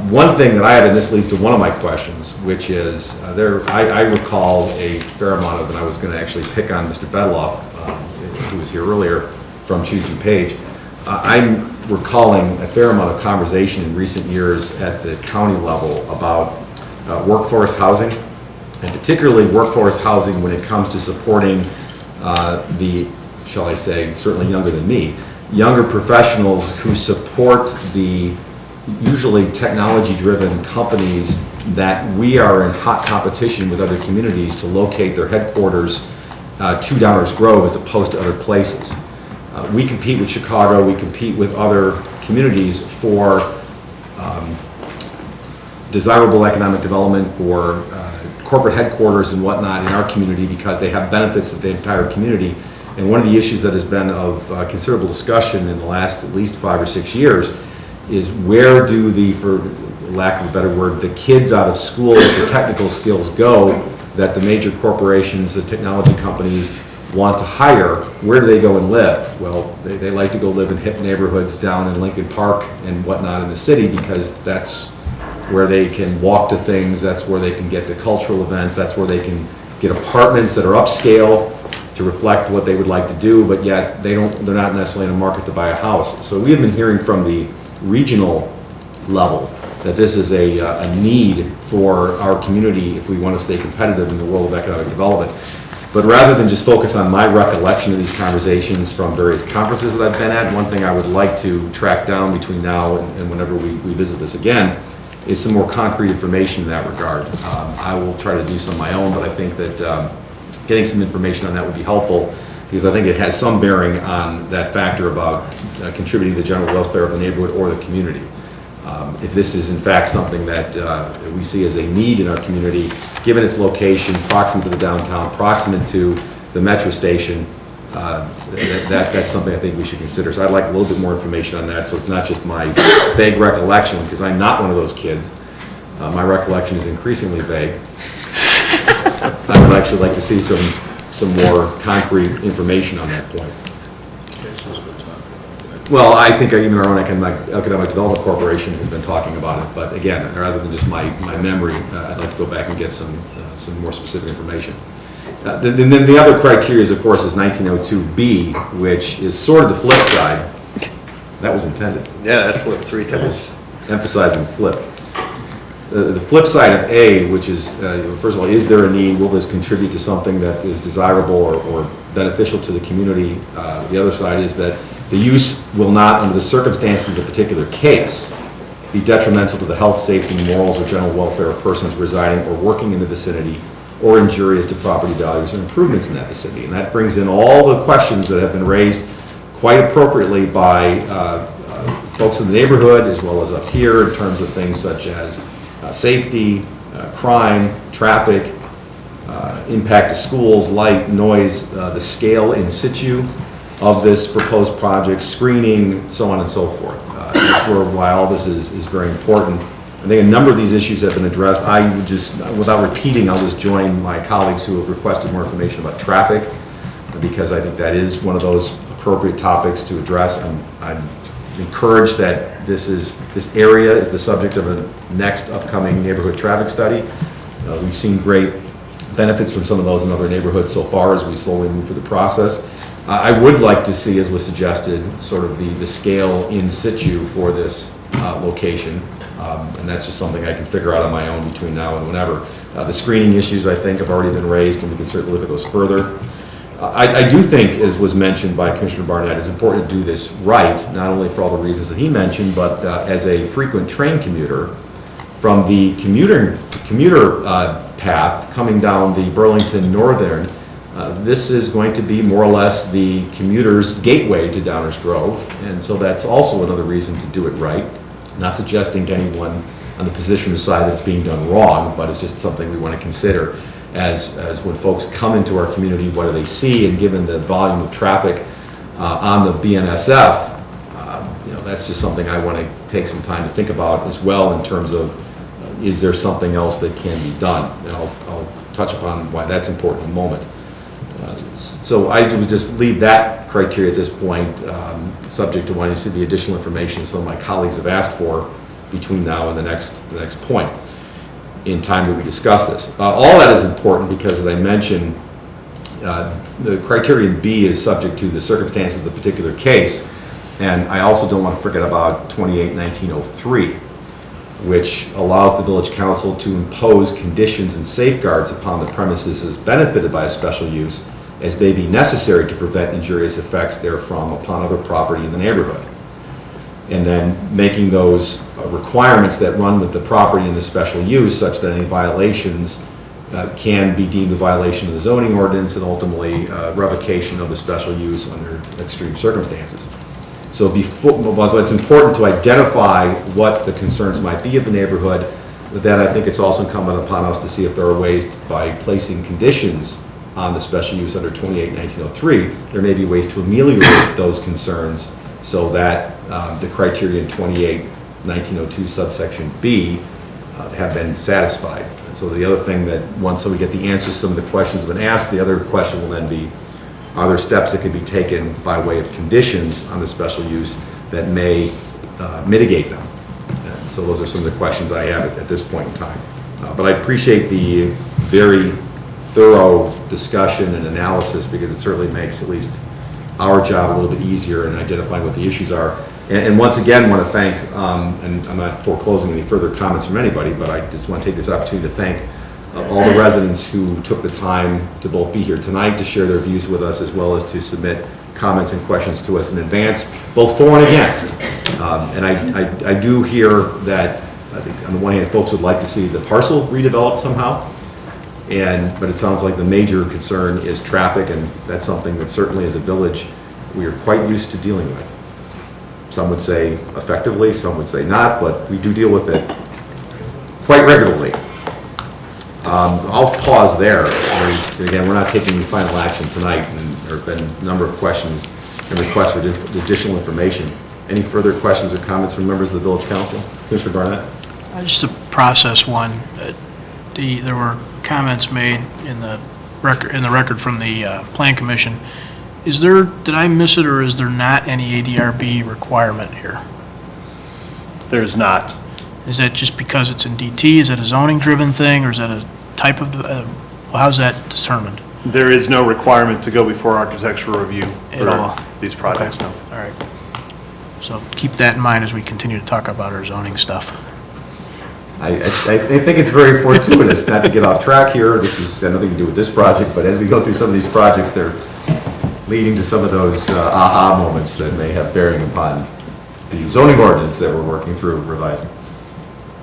One thing that I have, and this leads to one of my questions, which is, I recall a fair amount of, and I was going to actually pick on Mr. Bedeloff, who was here earlier, from Choose Your Page. I'm recalling a fair amount of conversation in recent years at the county level about workforce housing, and particularly workforce housing when it comes to supporting the, shall I say, certainly younger than me, younger professionals who support the usually technology-driven companies that we are in hot competition with other communities to locate their headquarters to Downers Grove as opposed to other places. We compete with Chicago, we compete with other communities for desirable economic development, for corporate headquarters and whatnot in our community, because they have benefits of the entire community. And one of the issues that has been of considerable discussion in the last at least 5 or 6 years is where do the, for lack of a better word, the kids out of school with the technical skills go that the major corporations, the technology companies want to hire, where do they go and live? Well, they like to go live in hip neighborhoods down in Lincoln Park and whatnot in the city because that's where they can walk to things, that's where they can get to cultural events, that's where they can get apartments that are upscale to reflect what they would like to do, but yet they're not necessarily in a market to buy a house. So we have been hearing from the regional level that this is a need for our community if we want to stay competitive in the world of economic development. But rather than just focus on my recollection of these conversations from various conferences that I've been at, one thing I would like to track down between now and whenever we visit this again is some more concrete information in that regard. I will try to do some of my own, but I think that getting some information on that would be helpful because I think it has some bearing on that factor about contributing to the general welfare of the neighborhood or the community. If this is in fact something that we see as a need in our community, given its location, proximate to the downtown, proximate to the metro station, that's something I think we should consider. So I'd like a little bit more information on that so it's not just my vague recollection, because I'm not one of those kids. My recollection is increasingly vague. I would actually like to see some more concrete information on that point. Well, I think even our own Economic Development Corporation has been talking about it, but again, rather than just my memory, I'd like to go back and get some more specific information. Then the other criteria, of course, is 1902B, which is sort of the flip side. That was intended. Yeah, that's flipped 3 times. Emphasizing flip. The flip side of A, which is, first of all, is there a need? Will this contribute to something that is desirable or beneficial to the community? The other side is that the use will not, under the circumstances of the particular case, be detrimental to the health, safety, morals, or general welfare of persons residing or working in the vicinity or injurious to property values or improvements in that vicinity. And that brings in all the questions that have been raised quite appropriately by folks in the neighborhood as well as up here in terms of things such as safety, crime, traffic, impact to schools, light, noise, the scale in situ of this proposed project, screening, so on and so forth. That's why all this is very important. I think a number of these issues have been addressed. I would just, without repeating, I'll just join my colleagues who have requested more information about traffic, because I think that is one of those appropriate topics to address. I'm encouraged that this area is the subject of a next upcoming neighborhood traffic study. We've seen great benefits from some of those in other neighborhoods so far as we slowly move through the process. I would like to see, as was suggested, sort of the scale in situ for this location, and that's just something I can figure out on my own between now and whenever. The screening issues, I think, have already been raised, and we can certainly look at those further. I do think, as was mentioned by Commissioner Barnett, it's important to do this right, not only for all the reasons that he mentioned, but as a frequent train commuter from the commuter path coming down the Burlington Northern. This is going to be more or less the commuter's gateway to Downers Grove, and so that's also another reason to do it right. Not suggesting to anyone on the position side that it's being done wrong, but it's just something we want to consider as when folks come into our community, what do they see, and given the volume of traffic on the BNSF, that's just something I want to take some time to think about as well in terms of is there something else that can be done, and I'll touch upon why that's important in a moment. So I would just leave that criteria at this point, subject to wanting to see the additional information some of my colleagues have asked for between now and the next point in time that we discuss this. All that is important because, as I mentioned, the criterion B is subject to the circumstances of the particular case, and I also don't want to forget about 28-1903, which allows the village council to impose conditions and safeguards upon the premises as benefited by a special use as may be necessary to prevent injurious effects therefrom upon other property in the neighborhood. And then making those requirements that run with the property in the special use such that any violations can be deemed a violation of the zoning ordinance and ultimately revocation of the special use under extreme circumstances. So it's important to identify what the concerns might be of the neighborhood, but then I think it's also incumbent upon us to see if there are ways by placing conditions on the special use under 28-1903, there may be ways to ameliorate those concerns so that the criteria in 28-1902 subsection B have been satisfied. And so the other thing that, once we get the answers to some of the questions that have been asked, the other question will then be, are there steps that can be taken by way of conditions on the special use that may mitigate them? And so those are some of the questions I have at this point in time. But I appreciate the very thorough discussion and analysis, because it certainly makes at least our job a little bit easier in identifying what the issues are. And once again, want to thank, and I'm not foreclosing any further comments from anybody, but I just want to take this opportunity to thank all the residents who took the time to both be here tonight to share their views with us, as well as to submit comments and questions to us in advance, both for and against. And I do hear that, I think on the one hand, folks would like to see the parcel redeveloped somehow, but it sounds like the major concern is traffic, and that's something that certainly as a village we are quite used to dealing with. Some would say effectively, some would say not, but we do deal with it quite regularly. I'll pause there. Again, we're not taking any final action tonight, and there have been a number of questions and requests for additional information. Any further questions or comments from members of the Village Council? Commissioner Barnett? Just to process one, there were comments made in the record from the Plan Commission. Is there, did I miss it, or is there not any ADRB requirement here? There's not. Is that just because it's in DT? Is that a zoning-driven thing, or is that a type of, how's that determined? There is no requirement to go before architectural review At all? for these projects, Okay. no. All right. So keep that in mind as we continue to talk about our zoning stuff. I think it's very fortuitous, not to get off track here, this has got nothing to do with this project, but as we go through some of these projects, they're leading to some of those aha moments that may have bearing upon the zoning ordinance that we're working through revising.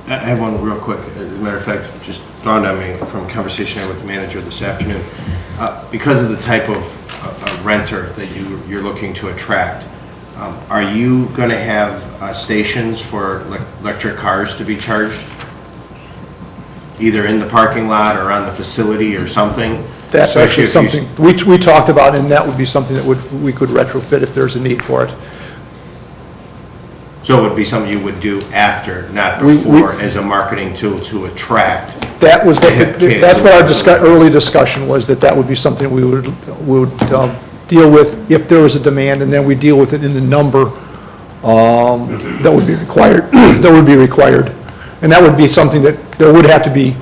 I have one real quick. As a matter of fact, it just dawned on me from a conversation I had with the manager this afternoon. Because of the type of renter that you're looking to attract, are you going to have stations for electric cars to be charged? Either in the parking lot or on the facility or something? That's actually something we talked about, and that would be something that we could retrofit if there's a need for it. So it would be something you would do after, not before, as a marketing tool to attract? That was that's what our early discussion was, that would be something we would deal with if there was a demand, and then we deal with it in the number that would be required. That would be required, and that would be something that there would have to be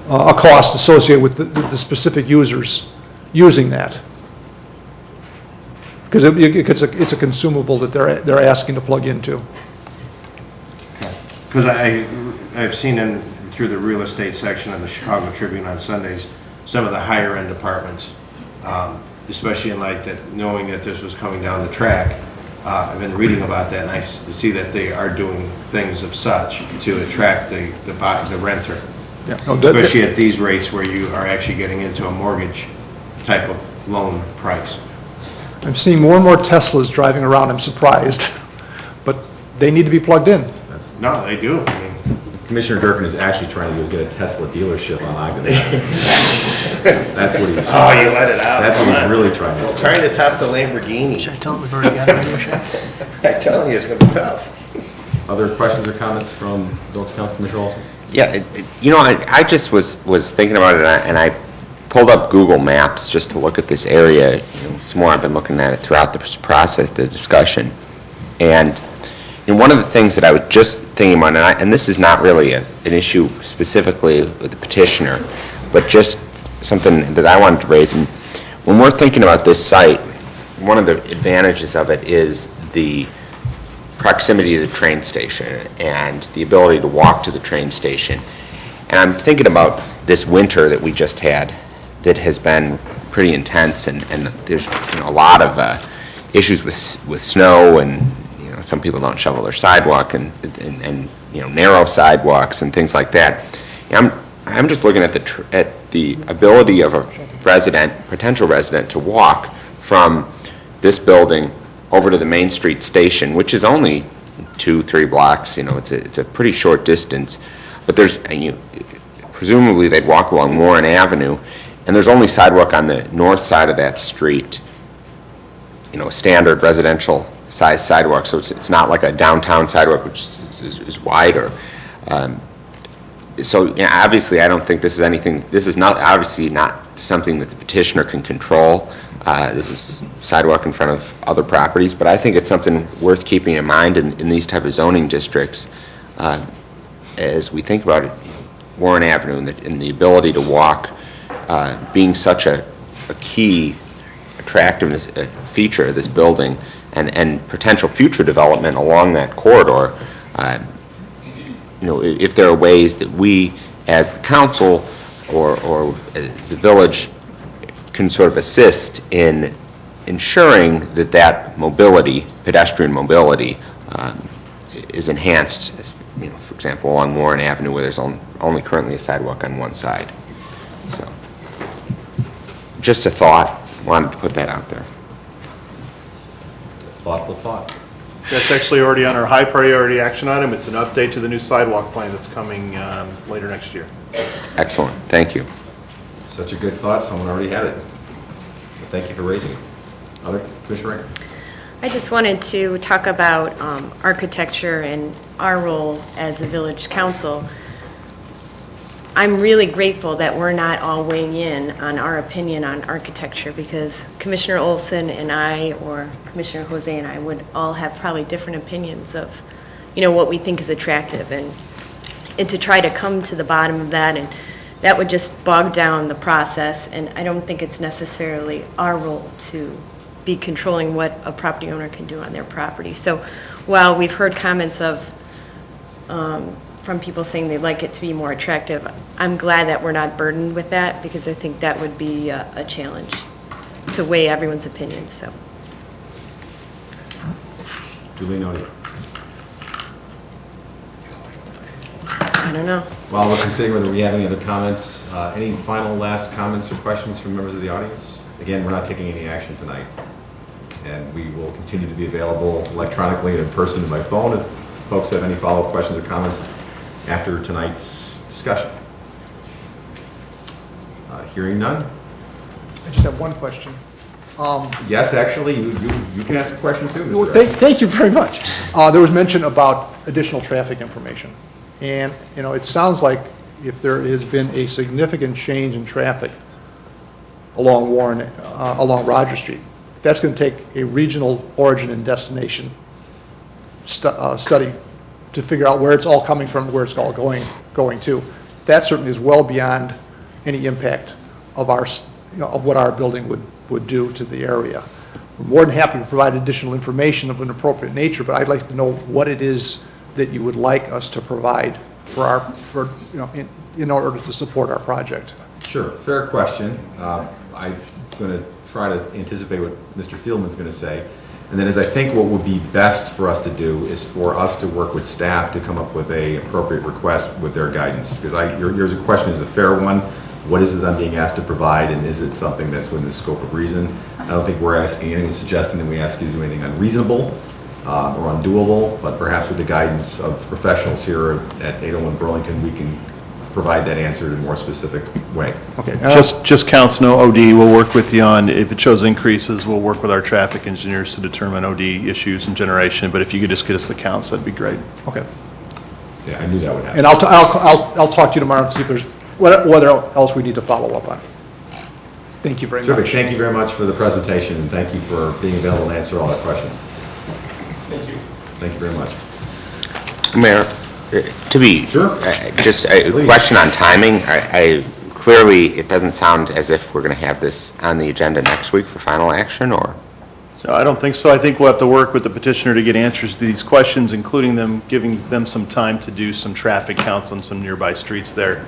a cost associated with the specific users using that, because it's a consumable that they're asking to plug into. Because I've seen through the real estate section of the Chicago Tribune on Sundays, some of the higher end apartments, especially in light that, knowing that this was coming down the track, I've been reading about that, and I see that they are doing things of such to attract the renter. Yeah. Especially at these rates where you are actually getting into a mortgage type of loan price. I'm seeing more and more Teslas driving around. I'm surprised, but they need to be plugged in. No, they do. I mean, Commissioner Durkin is actually trying to do is get a Tesla dealership on Ogden. That's what he's. Oh, you let it out. That's what he's really trying to do. Well, trying to top the Lamborghini. Should I tell them we've already got a dealership? I'm telling you, it's going to be tough. Other questions or comments from Village Council, Commissioner Olson? Yeah, I just was thinking about it, and I pulled up Google Maps just to look at this area some more. I've been looking at it throughout the process, the discussion. And one of the things that I was just thinking about, and this is not really an issue specifically with the petitioner, but just something that I wanted to raise. And when we're thinking about this site, one of the advantages of it is the proximity to the train station and the ability to walk to the train station. And I'm thinking about this winter that we just had that has been pretty intense, and there's a lot of issues with snow, and some people don't shovel their sidewalk, and narrow sidewalks and things like that. I'm just looking at the ability of a potential resident to walk from this building over to the Main Street station, which is only 2-3 blocks. It's a pretty short distance, but presumably they'd walk along Warren Avenue, and there's only sidewalk on the north side of that street, you know, standard residential size sidewalk, so it's not like a downtown sidewalk, which is wider. So, you know, obviously, I don't think this is obviously not something that the petitioner can control. This is sidewalk in front of other properties, but I think it's something worth keeping in mind in these type of zoning districts as we think about it, Warren Avenue and the ability to walk being such a key attractiveness feature of this building and potential future development along that corridor. You know, if there are ways that we, as the council or as the village, can sort of assist in ensuring that mobility, pedestrian mobility, is enhanced, you know, for example, along Warren Avenue where there's only currently a sidewalk on one side. So, just a thought, wanted to put that out there. Thoughtful thought. That's actually already on our high priority action item. It's an update to the new sidewalk plan that's coming later next year. Excellent, thank you. Such a good thought, someone already had it. But thank you for raising it. Other, Commissioner Rankin? I just wanted to talk about architecture and our role as a village council. I'm really grateful that we're not all weighing in on our opinion on architecture, because Commissioner Olson and I, or Commissioner Jose and I, would all have probably different opinions of, you know, what we think is attractive, and to try to come to the bottom of that, and that would just bog down the process, and I don't think it's necessarily our role to be controlling what a property owner can do on their property. So while we've heard comments of from people saying they'd like it to be more attractive, I'm glad that we're not burdened with that, because I think that would be a challenge to weigh everyone's opinions. So, Duly noted. I don't know. While we're considering whether we have any other comments, any final last comments or questions from members of the audience? Again, we're not taking any action tonight, and we will continue to be available electronically and in person and by phone if folks have any follow-up questions or comments after tonight's discussion. Hearing none? I just have one question. Yes, actually, you can ask a question too, Well, Mr. Redd. thank you very much. There was mention about additional traffic information. And, you know, it sounds like if there has been a significant change in traffic along along Roger Street, that's going to take a regional origin and destination study to figure out where it's all coming from, where it's all going to. That certainly is well beyond any impact of of what our building would do to the area. We're more than happy to provide additional information of an appropriate nature, but I'd like to know what it is that you would like us to provide in order to support our project. Sure, fair question. I'm going to try to anticipate what Mr. Fieldman's going to say. And then as I think what would be best for us to do is for us to work with staff to come up with a appropriate request with their guidance. Because your question is a fair one. What is it I'm being asked to provide, and is it something that's within the scope of reason? I don't think we're asking anyone, suggesting that we ask you to do anything unreasonable or undoable, but perhaps with the guidance of professionals here at 801 Burlington, we can provide that answer in a more specific way. Okay. Just counts, no OD. We'll work with you on, if it shows increases, we'll work with our traffic engineers to determine OD issues and generation, but if you could just get us the counts, that'd be great. Okay. Yeah, I knew that would happen. And I'll talk to you tomorrow and see if there's whether else we need to follow up on. Thank you very much. Terrific. Thank you very much for the presentation, and thank you for being available to answer all our questions. Thank you. Thank you very much. Mayor, to be, sure. Just a question on timing. Clearly, it doesn't sound as if we're going to have this on the agenda next week for final action, or? So I don't think so. I think we'll have to work with the petitioner to get answers to these questions, including giving them some time to do some traffic counts on some nearby streets there,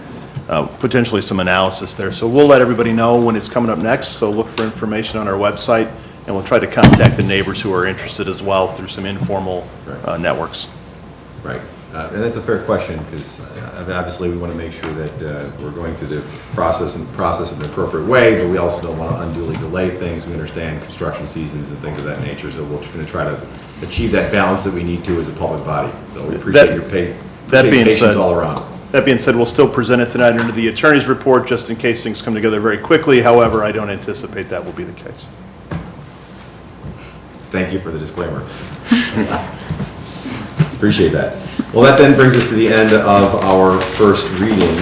potentially some analysis there. So we'll let everybody know when it's coming up next, so look for information on our website, and we'll try to contact the neighbors who are interested as well through some informal networks. Right. And that's a fair question, because obviously we want to make sure that we're going through the process in an appropriate way, but we also don't want to unduly delay things. We understand construction seasons and things of that nature, so we're going to try to achieve that balance that we need to as a public body. So we appreciate your patience all around. That being said, we'll still present it tonight under the attorney's report, just in case things come together very quickly. However, I don't anticipate that will be the case. Thank you for the disclaimer. Appreciate that. Well, that then brings us to the end of our first reading.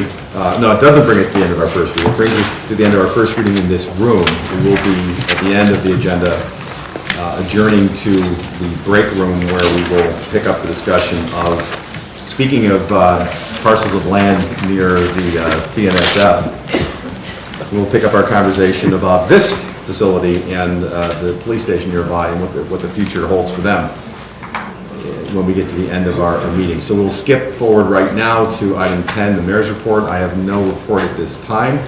No, it doesn't bring us to the end of our first reading. It brings us to the end of our first reading in this room. We will be at the end of the agenda adjourning to the break room where we will pick up the discussion of, speaking of parcels of land near the PNSF, we'll pick up our conversation about this facility and the police station nearby and what the future holds for them when we get to the end of our meeting. So we'll skip forward right now to item 10, the mayor's report. I have no report at this time,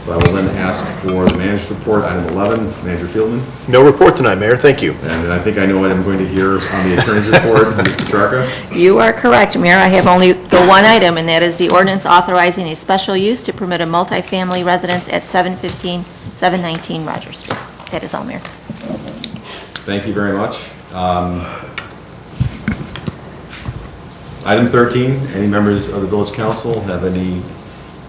so I will then ask for the manager's report. Item 11, Manager Fieldman. No report tonight, Mayor. Thank you. And I think I know what I'm going to hear on the attorney's report. Ms. Petrarca. You are correct, Mayor. I have only the one item, and that is the ordinance authorizing a special use to permit a multifamily residence at 715, 719 Rogers Street. That is all, Mayor. Thank you very much. Item 13, any members of the village council have any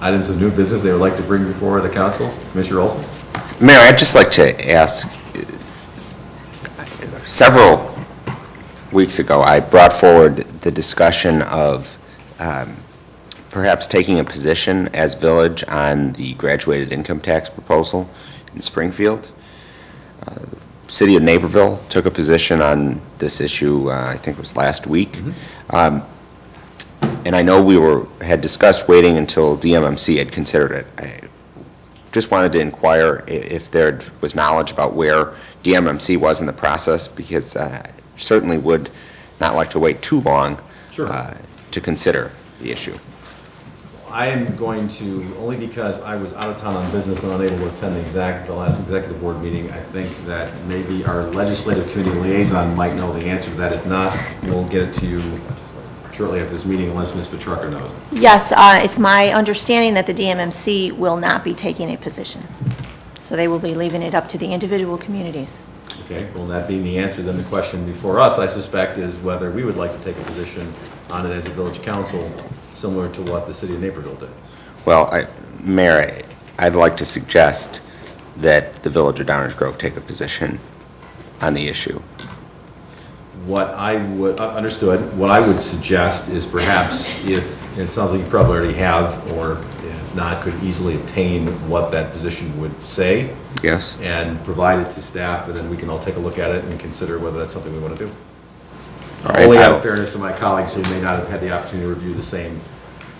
items of new business they would like to bring before the council? Commissioner Olson? Mayor, I'd just like to ask, several weeks ago, I brought forward the discussion of perhaps taking a position as village on the graduated income tax proposal in Springfield. City of Naperville took a position on this issue, I think it was last week. And I know we had discussed waiting until DMMC had considered it. I just wanted to inquire if there was knowledge about where DMMC was in the process, because I certainly would not like to wait too long to consider the issue. I am going to, only because I was out of town on business and unable to attend the last executive board meeting, I think that maybe our legislative committee liaison might know the answer to that. If not, we'll get it to you shortly after this meeting, unless Ms. Petrarca knows. Yes, it's my understanding that the DMMC will not be taking a position. So they will be leaving it up to the individual communities. Okay, well, that being the answer, then the question before us, I suspect, is whether we would like to take a position on it as a village council, similar to what the city of Naperville did. Well, Mayor, I'd like to suggest that the village of Downers Grove take a position on the issue. What I would, understood, what I would suggest is perhaps if, it sounds like you probably already have, or if not, could easily obtain what that position would say. Yes. And provide it to staff, and then we can all take a look at it and consider whether that's something we want to do. All right, Only out of fairness to my colleagues who may not have had the opportunity to review the same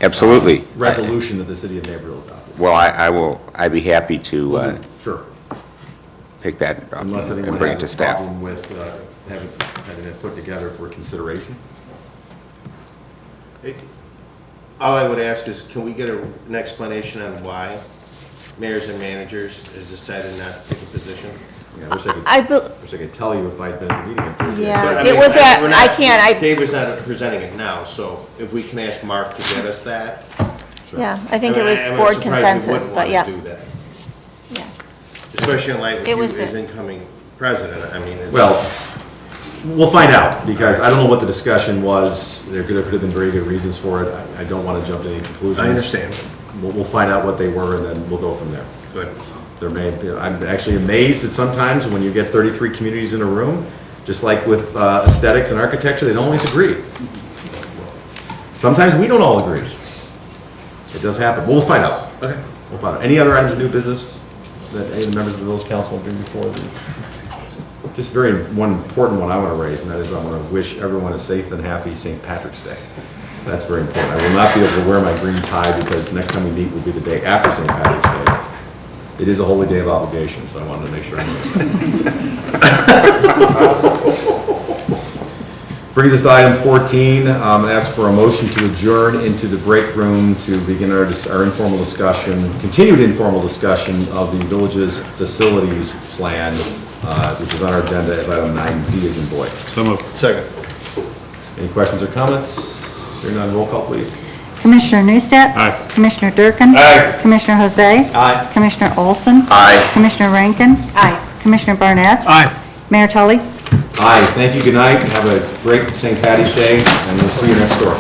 absolutely resolution that the city of Naperville adopted. Well, I'd be happy to sure. Pick that up Unless and anyone bring has it to a staff. problem with having it put together for consideration. All I would ask is, can we get an explanation on why mayors and managers has decided not to take a position? Yeah, I wish I could tell you if I'd been at the meeting. on Thursday. Yeah, But, it was at, we're not- I can't, Dave was not presenting it now, so if we can ask Mark to get us that. yeah, I think it was I'm board surprised we consensus, wouldn't but wanna yeah. do that. Yeah. Especially in light of It you was as the- incoming president, I mean, it's. Well, we'll find out, because I don't know what the discussion was. There could have been very good reasons for it. I don't want to jump to any conclusions. I understand. We'll find out what they were, and then we'll go from there. Good. I'm actually amazed that sometimes when you get 33 communities in a room, just like with aesthetics and architecture, they don't always agree. Sometimes we don't all agree. It does happen. We'll find out. Okay. We'll find out. Any other items of new business that any of the members of the village council will bring before the... Just one important one I want to raise, and that is I want to wish everyone a safe and happy St. Patrick's Day. That's very important. I will not be able to wear my green tie because next time we meet will be the day after St. Patrick's Day. It is a holy day of obligation, so I wanted to make sure. Brings us to item 14. Ask for a motion to adjourn into the break room to begin our informal discussion, continued informal discussion of the village's facilities plan, which is on our agenda as item 9B as in boy. So moved. Second. Any questions or comments? Hearing none, roll call, please. Commissioner Neustadt? Aye. Commissioner Durkin? Aye. Commissioner Jose? Aye. Commissioner Olson? Aye. Commissioner Rankin? Aye. Commissioner Barnett? Aye. Mayor Tully? Aye. Thank you. Good night. Have a great St. Patty's Day, and we'll see you next door.